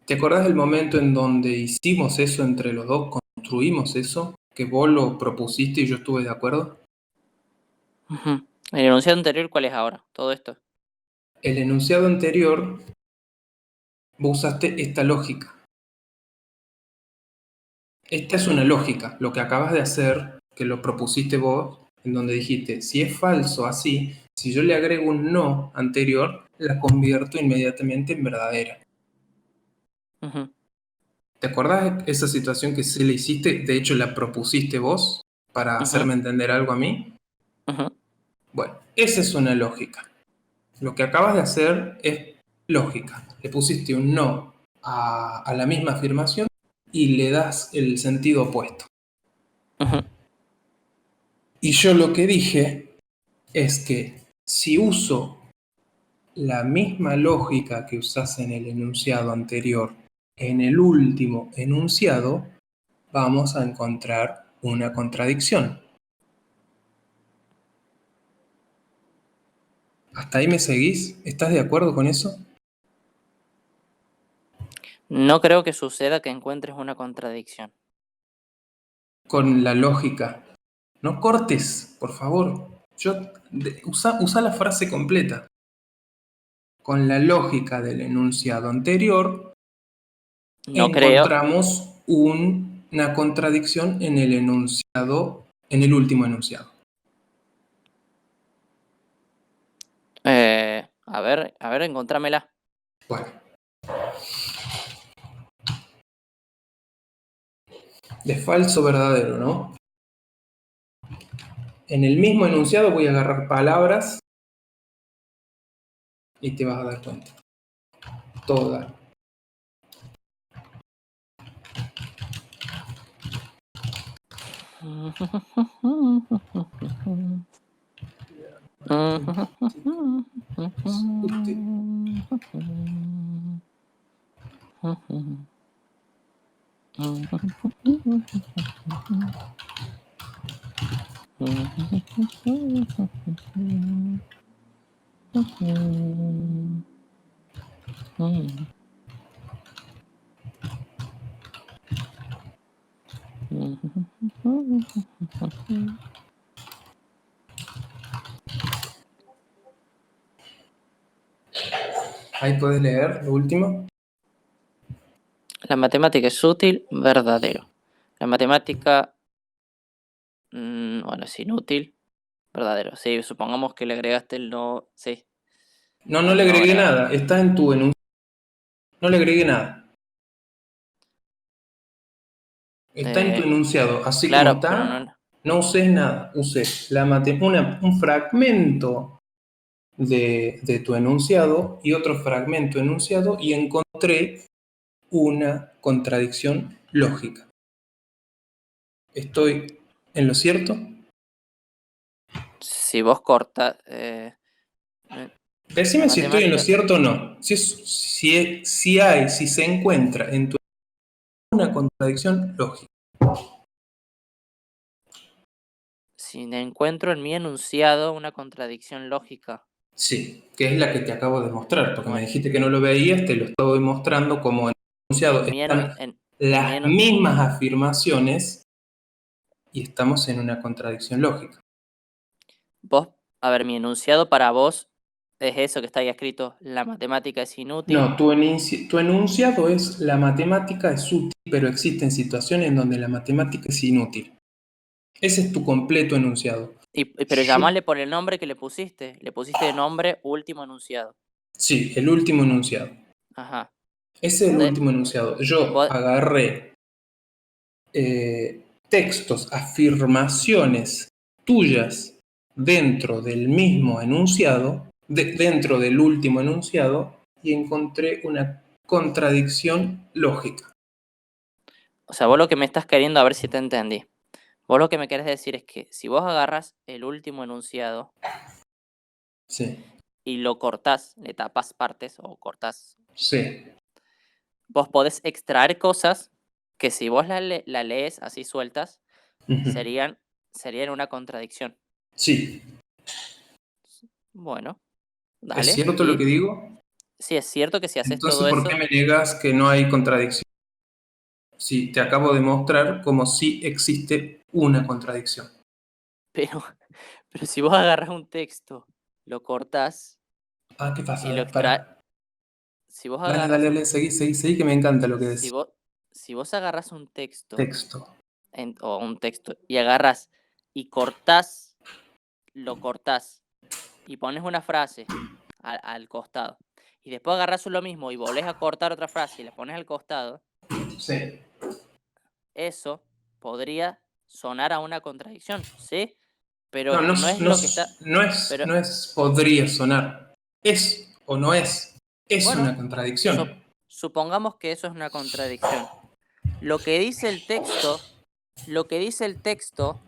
¿Te acordás del momento en donde hicimos eso entre los dos? Construimos eso. Que vos lo propusiste y yo estuve de acuerdo. Ujú. El enunciado anterior, ¿cuál es ahora? Todo esto. El enunciado anterior, vos usaste esta lógica. Esta es una lógica. Lo que acabas de hacer, que lo propusiste vos, en donde dijiste, si es falso así, si yo le agrego un no anterior, la convierto inmediatamente en verdadera. Ujú, ¿Te acordás de esa situación que sí le hiciste? De hecho, la propusiste vos para ujú, hacerme entender algo a mí. ujú, Bueno, esa es una lógica. Lo que acabas de hacer es lógica. Le pusiste un no a la misma afirmación y le das el sentido opuesto. ujú, Y yo lo que dije es que si uso la misma lógica que usás en el enunciado anterior en el último enunciado, vamos a encontrar una contradicción. ¿Hasta ahí me seguís? ¿Estás de acuerdo con eso? No creo que suceda que encuentres una contradicción. Con la lógica. No cortes, por favor. Usa la frase completa. Con la lógica del enunciado anterior, No creo. encontramos una contradicción en el enunciado, en el último enunciado. A ver, encontrámela. Bueno. De falso verdadero, ¿no? En el mismo enunciado voy a agarrar palabras y te vas a dar cuenta. Toda. Ahí puedes leer lo último. La matemática es útil, verdadero. La matemática, bueno, es inútil, verdadero. Sí, supongamos que le agregaste el no, sí. No, no El le no agregué agregar. nada. Está en tu enunciado. No le agregué nada. Está en tu enunciado. Así como Claro, pero no. está, no uses nada. Usé un fragmento de tu enunciado y otro fragmento enunciado y encontré una contradicción lógica. ¿Estoy en lo cierto? Si vos cortas. La Decime si estoy en lo matemática. cierto o no. Si se encuentra en tu una contradicción lógica. Si encuentro en mi enunciado una contradicción lógica. Sí, que es la que te acabo de mostrar, porque me Bueno, dijiste que no lo veías, te lo estoy mostrando como en el enunciado en mi, enu- están en mi las enu- mismas afirmaciones y estamos en una contradicción lógica. vos, a ver, mi enunciado para vos es eso que está ahí escrito. La matemática es inútil. No, tu enunciado es la matemática es útil, pero existen situaciones en donde la matemática es inútil. Ese es tu completo enunciado. Pero Yo- llamarle por el nombre que le pusiste. Le pusiste de nombre último enunciado. sí, el último enunciado. Ajá. Ese es el Podés- último enunciado. Yo vos- agarré textos, afirmaciones tuyas dentro del mismo enunciado, dentro del último enunciado, y encontré una contradicción lógica. o sea, vos lo que me estás queriendo, a ver si te entendí. Vos lo que me querés decir es que si vos agarras el último enunciado Sí, y lo cortás, le tapás partes o cortás, sí. vos podés extraer cosas que si vos la lees así sueltas, Ujú. serían una contradicción. Sí, Bueno, ¿es dale. cierto lo que Y digo? sí es cierto que si haces Entonces, todo ¿por qué eso, me negas que no hay contradicción? Sí, te acabo de mostrar como si existe una contradicción. pero, pero si vos agarras un texto, lo cortás Ah, ¿qué pasa? y A lo ver, extraes, para. si vos Dale, agarras dale, un, dale, seguí, seguí, seguí, que me encanta lo que si decís. vos, si vos agarras un texto Texto. o un texto y agarras y cortás, lo cortás y pones una frase al costado y después agarras lo mismo y volvés a cortar otra frase y la pones al costado, Sí. eso podría sonar a una contradicción, ¿sí? No, Pero no, no es no, lo que está, pero no es podría sonar. Es o no es. Es una bueno, contradicción. supongamos que eso es una contradicción. Lo que dice el texto, lo que dice el texto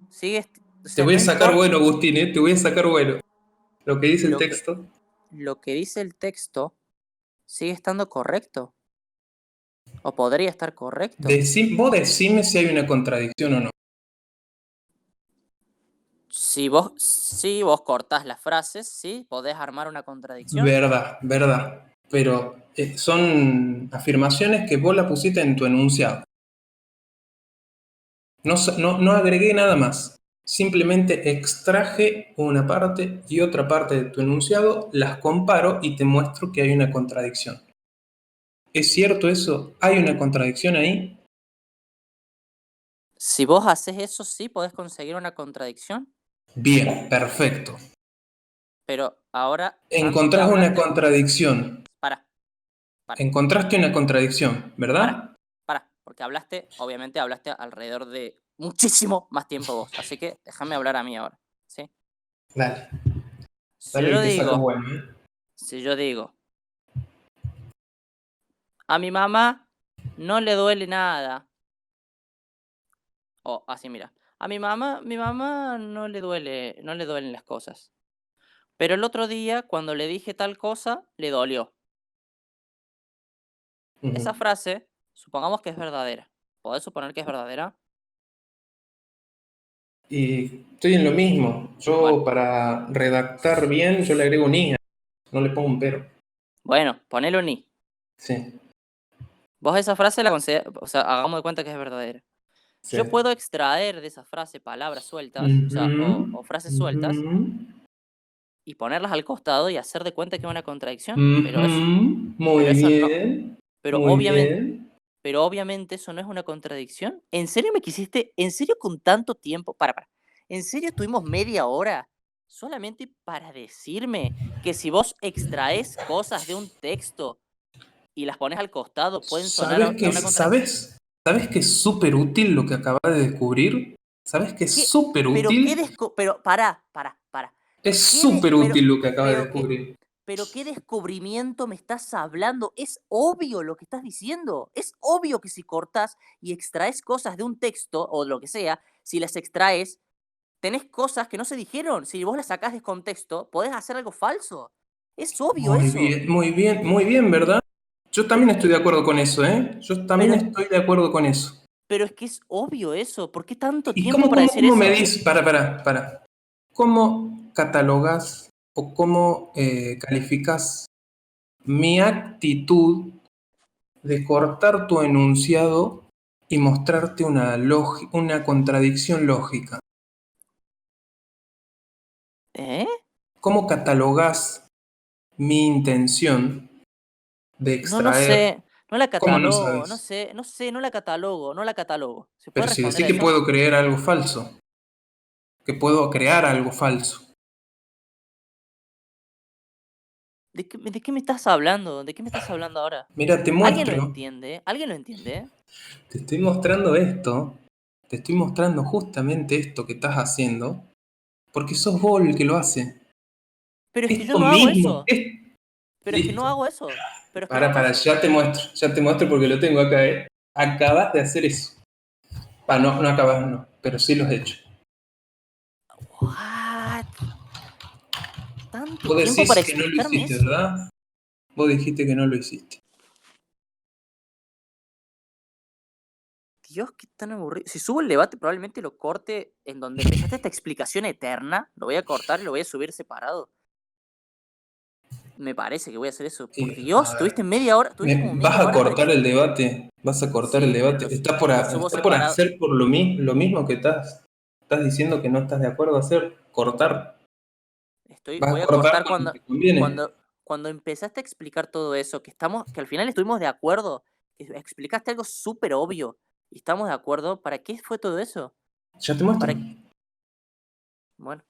sigue, o Te sea, voy a no sacar importa, bueno, Agustín, ¿eh? Te voy a sacar bueno. Lo que dice el lo que, texto. lo que dice el texto sigue estando correcto o podría estar correcto. Vos decime si hay una contradicción o no. Si vos cortás las frases, sí, podés armar una contradicción. Verdad, verdad. Pero son afirmaciones que vos la pusiste en tu enunciado. No agregué nada más. Simplemente extraje una parte y otra parte de tu enunciado, las comparo y te muestro que hay una contradicción. ¿Es cierto eso? ¿Hay una contradicción ahí? Si vos haces eso, sí podés conseguir una contradicción, Bien, perfecto. pero ahora tanto que Encontrás una hablaste, contradicción. para, para, Encontraste una contradicción, para, ¿verdad? porque hablaste, obviamente hablaste alrededor de muchísimo más tiempo vos, así que déjame hablar a mí ahora, ¿sí? Dale, Si dale yo que te saco digo, bueno, ¿eh? si yo digo, a mi mamá no le duele nada, o así mira, a mi mamá no le duelen las cosas, pero el otro día cuando le dije tal cosa, le dolió. Ujú. Esa frase, supongamos que es verdadera. ¿Podés suponer que es verdadera? Y estoy en lo mismo. Bueno, Yo para redactar bien, yo le agrego un i, no le pongo un pero. bueno, ponele un i. Sí, Vos esa frase la consideras, o sea, hagamos de cuenta que es verdadera. sí. Yo puedo extraer de esa frase palabras sueltas, o sea, Ujú, o frases sueltas, ujú, y ponerlas al costado y hacer de cuenta que es una contradicción. ujú. Pero Muy eso no, bien, pero muy obviamente, bien. pero obviamente eso no es una contradicción. ¿En serio me quisiste? ¿En serio con tanto tiempo? Para. ¿En serio tuvimos media hora solamente para decirme que si vos extraes cosas de un texto y las pones al costado pueden sonar ¿Sabes a qué? una contradicción? ¿Sabes que es súper útil lo que acabas de descubrir? ¿Sabes que es ¿Qué? súper Pero qué útil? desco pero para. Es ¿Qué de súper pero útil lo que acabas de pero qué descubrir. pero qué descubrimiento me estás hablando? Es obvio lo que estás diciendo. Es obvio que si cortas y extraes cosas de un texto o lo que sea, si las extraes, tenés cosas que no se dijeron. Si vos las sacás de contexto, podés hacer algo falso. Es obvio Muy eso. bien, muy bien, muy bien, ¿verdad? Yo Pero también es estoy que de acuerdo con eso, ¿eh? Yo también pero estoy de acuerdo con eso. pero es que es obvio eso. ¿Por qué tanto ¿Y tiempo para decir cómo me eso? dices, para, cómo catalogas o cómo calificas mi actitud de cortar tu enunciado y mostrarte una contradicción lógica? ¿Eh? ¿Cómo catalogas mi intención de No extraer? sé, no la ¿Cómo no catalogo, sabes? no sé, no la catalogo. ¿Se puede Pero si responder decís a que eso? puedo creer algo falso, que puedo crear algo falso. ¿De qué me estás hablando? ¿De qué me estás hablando ahora? Mira, te ¿Alguien lo muestro, entiende? ¿Alguien lo entiende? te estoy mostrando esto, te estoy mostrando justamente esto que estás haciendo, porque sos vos el que lo hace. Pero es que yo Esto no hago mismo, eso. Pero es que no listo. hago eso. Pero es que no hago eso. Ya te muestro porque lo tengo acá, ¿eh? Acabas de hacer eso. Ah, no, no acabas, no, pero sí lo has hecho. What? ¿Tanto Vos tiempo para decís que no lo explicarme hiciste, eso? ¿verdad? Vos dijiste que no lo hiciste. Dios, qué tan aburrido. Si subo el debate, probablemente lo corte en donde empezaste esta explicación eterna. Lo voy a cortar y lo voy a subir separado. Me parece que voy a hacer eso. Por Y, a Dios, ver, tuviste como ¿vas media a hora para cortar el debate? ¿Vas a cortar el Sí, pero debate? lo subo Está por separado. hacer por lo mismo que estás diciendo que no estás de acuerdo a hacer? ¿Cortar? ¿Vas a Voy a cortar cortar cuando te conviene? cuando empezaste a explicar todo eso, que al final estuvimos de acuerdo, que explicaste algo súper obvio y estamos de acuerdo. ¿Para qué fue todo eso? Ya te muestro. Para, bueno,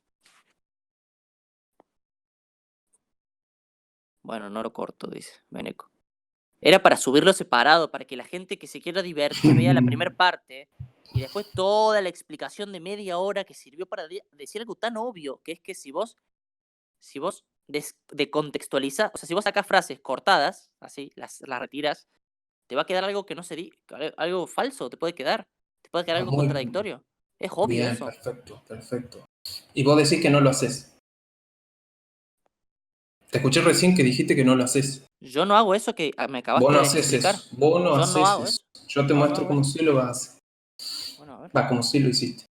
bueno, no lo corto, dice Beneco. Era para subirlo separado, para que la gente que se quiera divertir vea la primera parte y después toda la explicación de media hora que sirvió para decir algo tan obvio, que es que si vos decontextualizás, o sea, si vos sacás frases cortadas, así, las retiras, te va a quedar algo que no se di, algo falso, te puede quedar Ah, algo muy contradictorio. Es obvio bien, eso. perfecto, perfecto. Y vos decís que no lo haces. Te escuché recién que dijiste que no lo haces. Yo no hago eso que me Vos acabaste no de haces explicar. eso. Vos no Yo no haces hago eso. eso. Yo te No, no muestro hago cómo eso. sí lo vas a hacer. Bueno, a ver. Va, como sí lo hiciste.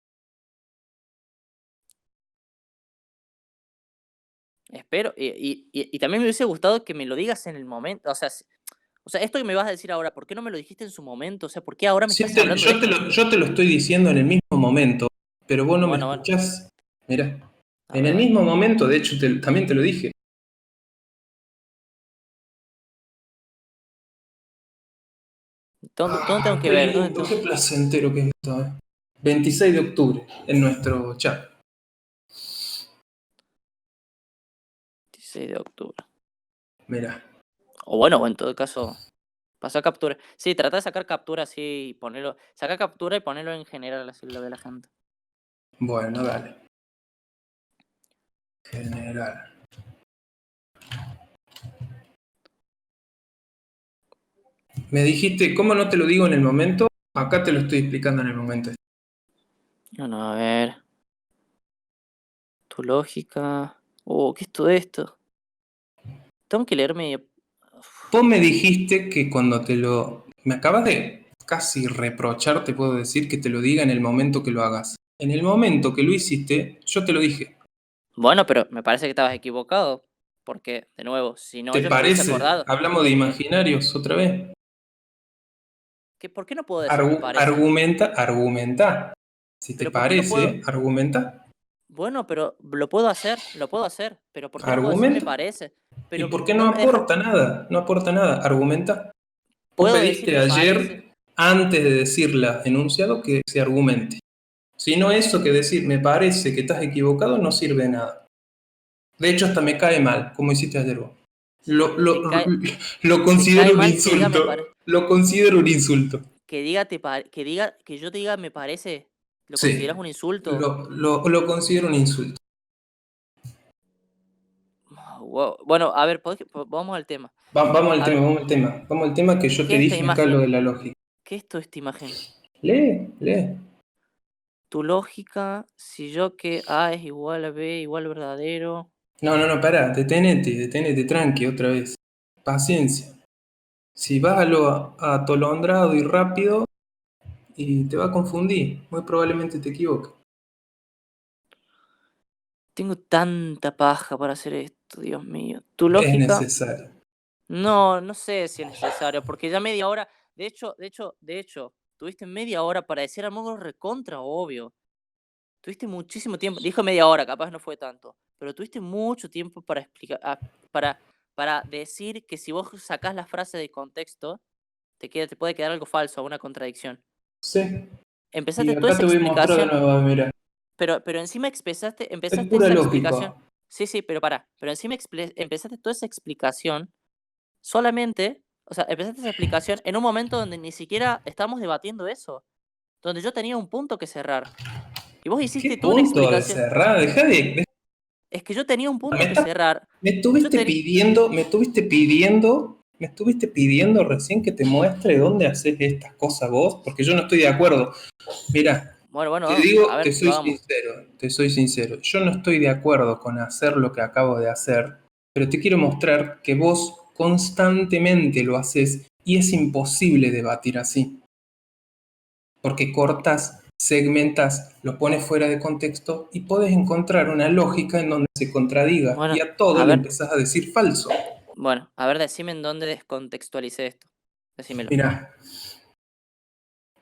Espero. Y también me hubiese gustado que me lo digas en el momento. O sea, O sea, esto que me vas a decir ahora, ¿por qué no me lo dijiste en su momento? O sea, ¿por qué ahora me Sí, estás hablando de esto? yo te lo estoy diciendo en el mismo momento, pero vos no me Bueno, escuchás. Mirá, a en ver, el dale. mismo momento, de hecho, también te lo dije. ¿Dónde tengo que Qué ver? lindo, qué placentero que es esto, 26 de octubre, en nuestro chat. 16 de octubre. Mirá. O bueno, o en todo caso, pasar captura. Sí, trata de sacar captura así y ponerlo. Saca captura y ponerlo en general, así lo ve la gente. Bueno, dale. General. Me dijiste, ¿cómo no te lo digo en el momento? Acá te lo estoy explicando en el momento. Bueno, a ver. Tu lógica. ¿Qué es todo esto? Tengo que leerme. Vos me dijiste que cuando te lo... Me acabas de casi reprochar, te puedo decir, que te lo diga en el momento que lo hagas. En el momento que lo hiciste, yo te lo dije. Bueno, pero me parece que estabas equivocado. Porque, de nuevo, si no, ¿Te yo me hubiese parece? acordado. Hablamos de imaginarios otra vez. ¿Por qué no puedo decir me parece? Argumenta. Si te Pero ¿por qué no puedo? parece, argumenta. Bueno, pero lo puedo hacer. Pero ¿por qué no puedo decir me Argumenta. parece? ¿Y Pero por qué no no me deja. aporta nada? No aporta nada. Argumenta. Vos Puedo decir pediste me parece. ayer, antes de decir la enunciado, que se argumente. Si no, eso que decir me parece que estás equivocado no sirve de nada. De hecho, hasta me cae mal, como hiciste ayer vos. Lo, Te lo, cae, lo te cae considero un mal que diga me insulto. parece. Lo considero un insulto. Que yo te diga me parece. ¿Lo consideras Sí, un insulto? lo considero un insulto. Wow. Bueno, a ver, vamos al tema. Vamos al A tema, ver, vamos al tema. Vamos al tema que yo ¿qué te es esta dije acá lo de imagen? la lógica. ¿Qué es toda esta imagen? Lee. Tu lógica, si yo que A es igual a B igual verdadero. No, pará, detenete, tranqui, otra vez. Paciencia. Si vas a lo atolondrado y rápido, y te va a confundir, muy probablemente te equivoques. Tengo tanta paja para hacer esto, Dios mío. Tu Es lógica, necesario. no sé si es necesario, porque ya media hora, de hecho, tuviste media hora para decir algo recontra obvio. Tuviste muchísimo tiempo, dijo media hora, capaz no fue tanto, pero tuviste mucho tiempo para explicar, para decir que si vos sacás la frase de contexto, te puede quedar algo falso, una contradicción. Sí, y Empezaste toda acá esa te voy a mostrar de explicación, nuevo, mira. pero encima Es empezaste pura esa lógica. explicación. Sí, sí, pero encima empezaste toda esa explicación solamente, o sea, empezaste esa explicación en un momento donde ni siquiera estábamos debatiendo eso, donde yo tenía un punto que cerrar. Y vos ¿Qué hiciste toda una punto de explicación. cerrar? Es que yo tenía un Me, punto que estás- cerrar. me Yo estuviste tenía. pidiendo, me estuviste pidiendo recién que te muestre dónde haces estas cosas vos, porque yo no estoy de acuerdo. Mira, Bueno, te bueno, a digo, ver, lo hagamos. te soy sincero. Yo no estoy de acuerdo con hacer lo que acabo de hacer, pero te quiero mostrar que vos constantemente lo haces y es imposible debatir así, porque cortas, segmentas, lo pones fuera de contexto y podés encontrar una lógica en donde se contradiga y Bueno, a todo a le ver, empezás a decir falso. decime en dónde descontextualicé esto. Decímelo. Mira,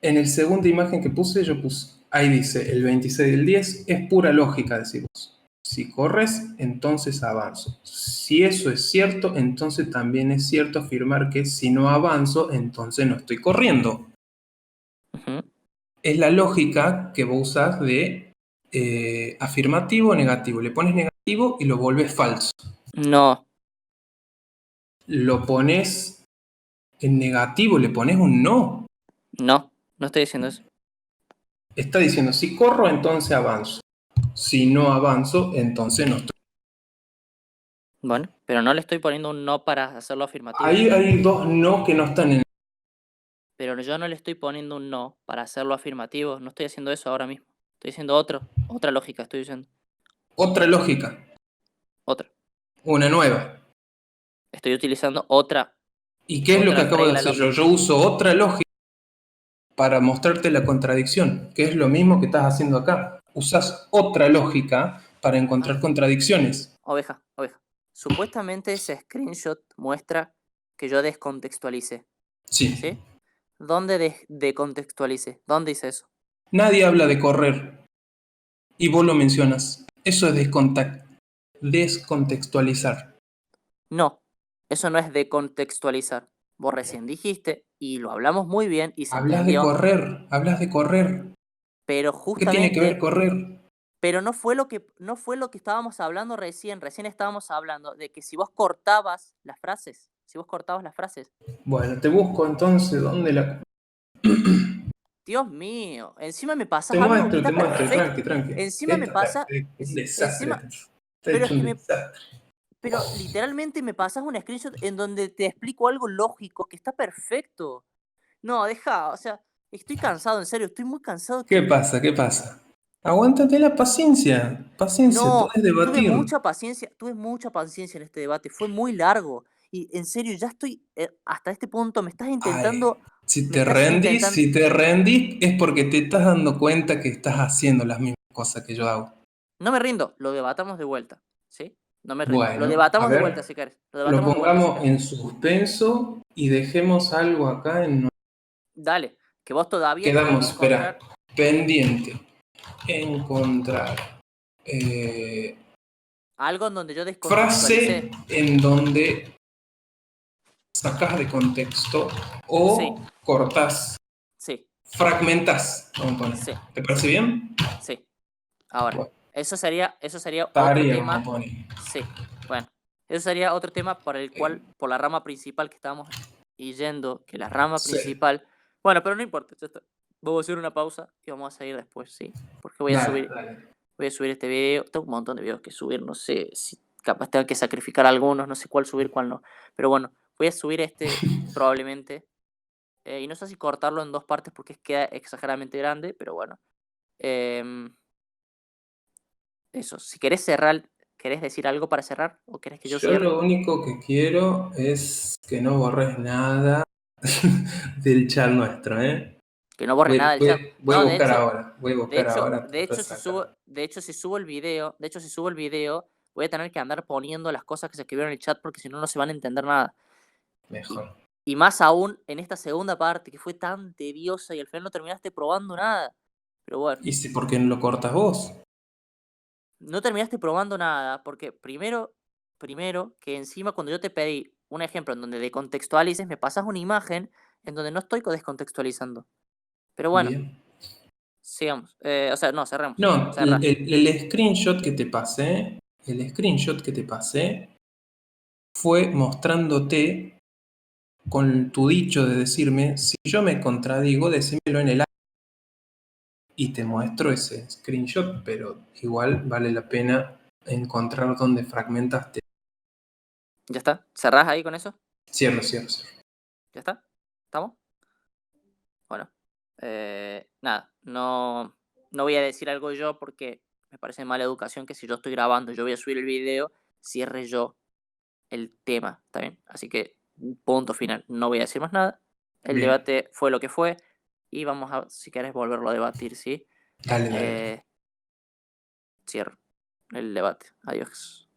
en el segunda imagen que puse, yo puse, ahí dice, el 26 del 10 es pura lógica, decimos. Si corres, entonces avanzo. Si eso es cierto, entonces también es cierto afirmar que si no avanzo, entonces no estoy corriendo. Ujú. Es la lógica que vos usás de afirmativo o negativo. Le pones negativo y lo vuelves falso. No, Lo pones en negativo, le pones un no. no estoy diciendo eso. Está diciendo, si corro, entonces avanzo. Si no avanzo, entonces no estoy. Bueno, pero no le estoy poniendo un no para hacerlo afirmativo. Ahí hay dos no que no están en Pero yo no le estoy poniendo un no para hacerlo afirmativo. No estoy haciendo eso ahora mismo. Estoy diciendo otra lógica, estoy diciendo. otra lógica, Otra. una nueva. Estoy utilizando ¿Y qué es lo que otra acabo de regla hacer yo? lógica. Yo uso otra lógica para mostrarte la contradicción, que es lo mismo que estás haciendo acá. Usas otra lógica para A encontrar ver, contradicciones. oveja. Supuestamente ese screenshot muestra que yo descontextualicé, Sí. ¿sí? ¿Dónde decontextualicé? ¿Dónde hice eso? Nadie habla de correr y vos lo mencionas. Eso es descontextualizar. No, eso no es decontextualizar. Vos recién dijiste, y lo hablamos muy bien y se entendió, Hablas de correr. pero ¿Qué tiene que ver justamente, correr? pero no fue lo que estábamos hablando recién. Recién estábamos hablando de que si vos cortabas las frases, Bueno, te busco entonces dónde la... Dios mío, encima me pasas algo que está te muestro, perfecto. tranqui, tranqui. Encima me Esto está pasa, un desastre. encima, Está pero hecho es que un me, desastre. pero literalmente me pasas un screenshot en donde te explico algo lógico que está perfecto. No, deja, o sea, estoy cansado, en serio, estoy muy cansado ¿Qué que... pasa? ¿Qué pasa? Aguántate la paciencia. Paciencia, No, podés debatir. tuve mucha paciencia en este debate, fue muy largo. Y en serio, ya estoy hasta este punto, Ay, me estás intentando, si te rendís es porque te estás dando cuenta que estás haciendo las mismas cosas que yo hago. no me rindo, lo debatamos de vuelta, ¿sí? No me rindo, lo Bueno, a debatamos de vuelta ver, si querés, lo lo debatamos de vuelta si pongamos querés. en suspenso y dejemos algo acá en... Dale, que vos todavía querés Quedamos, espera, encontrar pendiente. Encontrar eh, algo en donde yo frase descontextualicé. en donde sacas de contexto Sí, o cortas, sí, fragmentas, vamos a poner. sí, ¿Te parece sí, bien? sí. Ahora, Bueno, eso sería otro tarea, vamos a tema. poner. Sí, bueno, eso sería otro tema por el cual, por la rama principal que estábamos yendo, que la rama Sí, principal. Bueno, pero no importa, ya está. Vamos a hacer una pausa y vamos a seguir después, ¿sí? Porque dale, dale. voy a subir este video. Tengo un montón de videos que subir, no sé si capaz tengo que sacrificar algunos, no sé cuál subir, cuál no. Pero bueno, voy a subir este probablemente. Y no sé si cortarlo en dos partes porque queda exageradamente grande, pero bueno. Em, Eso, si ¿querés decir algo para cerrar o querés que yo Yo cierre? lo único que quiero es que no borres nada del chat nuestro, ¿eh? Que no borres nada del chat. No, Voy a de buscar hecho, ahora de para hecho, si subo, sacar. si subo el video, voy a tener que andar poniendo las cosas que se escribieron en el chat porque si no, no se van a entender nada. Y, Mejor. y más aún en esta segunda parte que fue tan tediosa y al final no terminaste probando nada. Pero bueno, ¿Y si por qué no lo cortas vos? no terminaste probando nada porque primero que encima cuando yo te pedí un ejemplo en donde decontextualices, me pasas una imagen en donde no estoy descontextualizando. Pero bueno, Bien. sigamos. O sea, no, cerremos. No, Cerra. el screenshot que te pasé, el screenshot que te pasé fue mostrándote con tu dicho de decirme, si yo me contradigo, decímelo en el y te muestro ese screenshot, pero igual vale la pena encontrar donde fragmentaste. ¿Ya está? ¿Cerrás ahí con eso? Cierro, cierro, cierro. ¿Ya está? ¿Estamos? Bueno. Nada, no voy a decir algo yo porque me parece mala educación que si yo estoy grabando, yo voy a subir el video, cierre yo el tema, ¿está bien? Así que, punto final, no voy a decir más nada. El Bien, debate fue lo que fue y vamos a, si querés, volverlo a debatir, ¿sí? dale, dale. Cierro el debate. Adiós.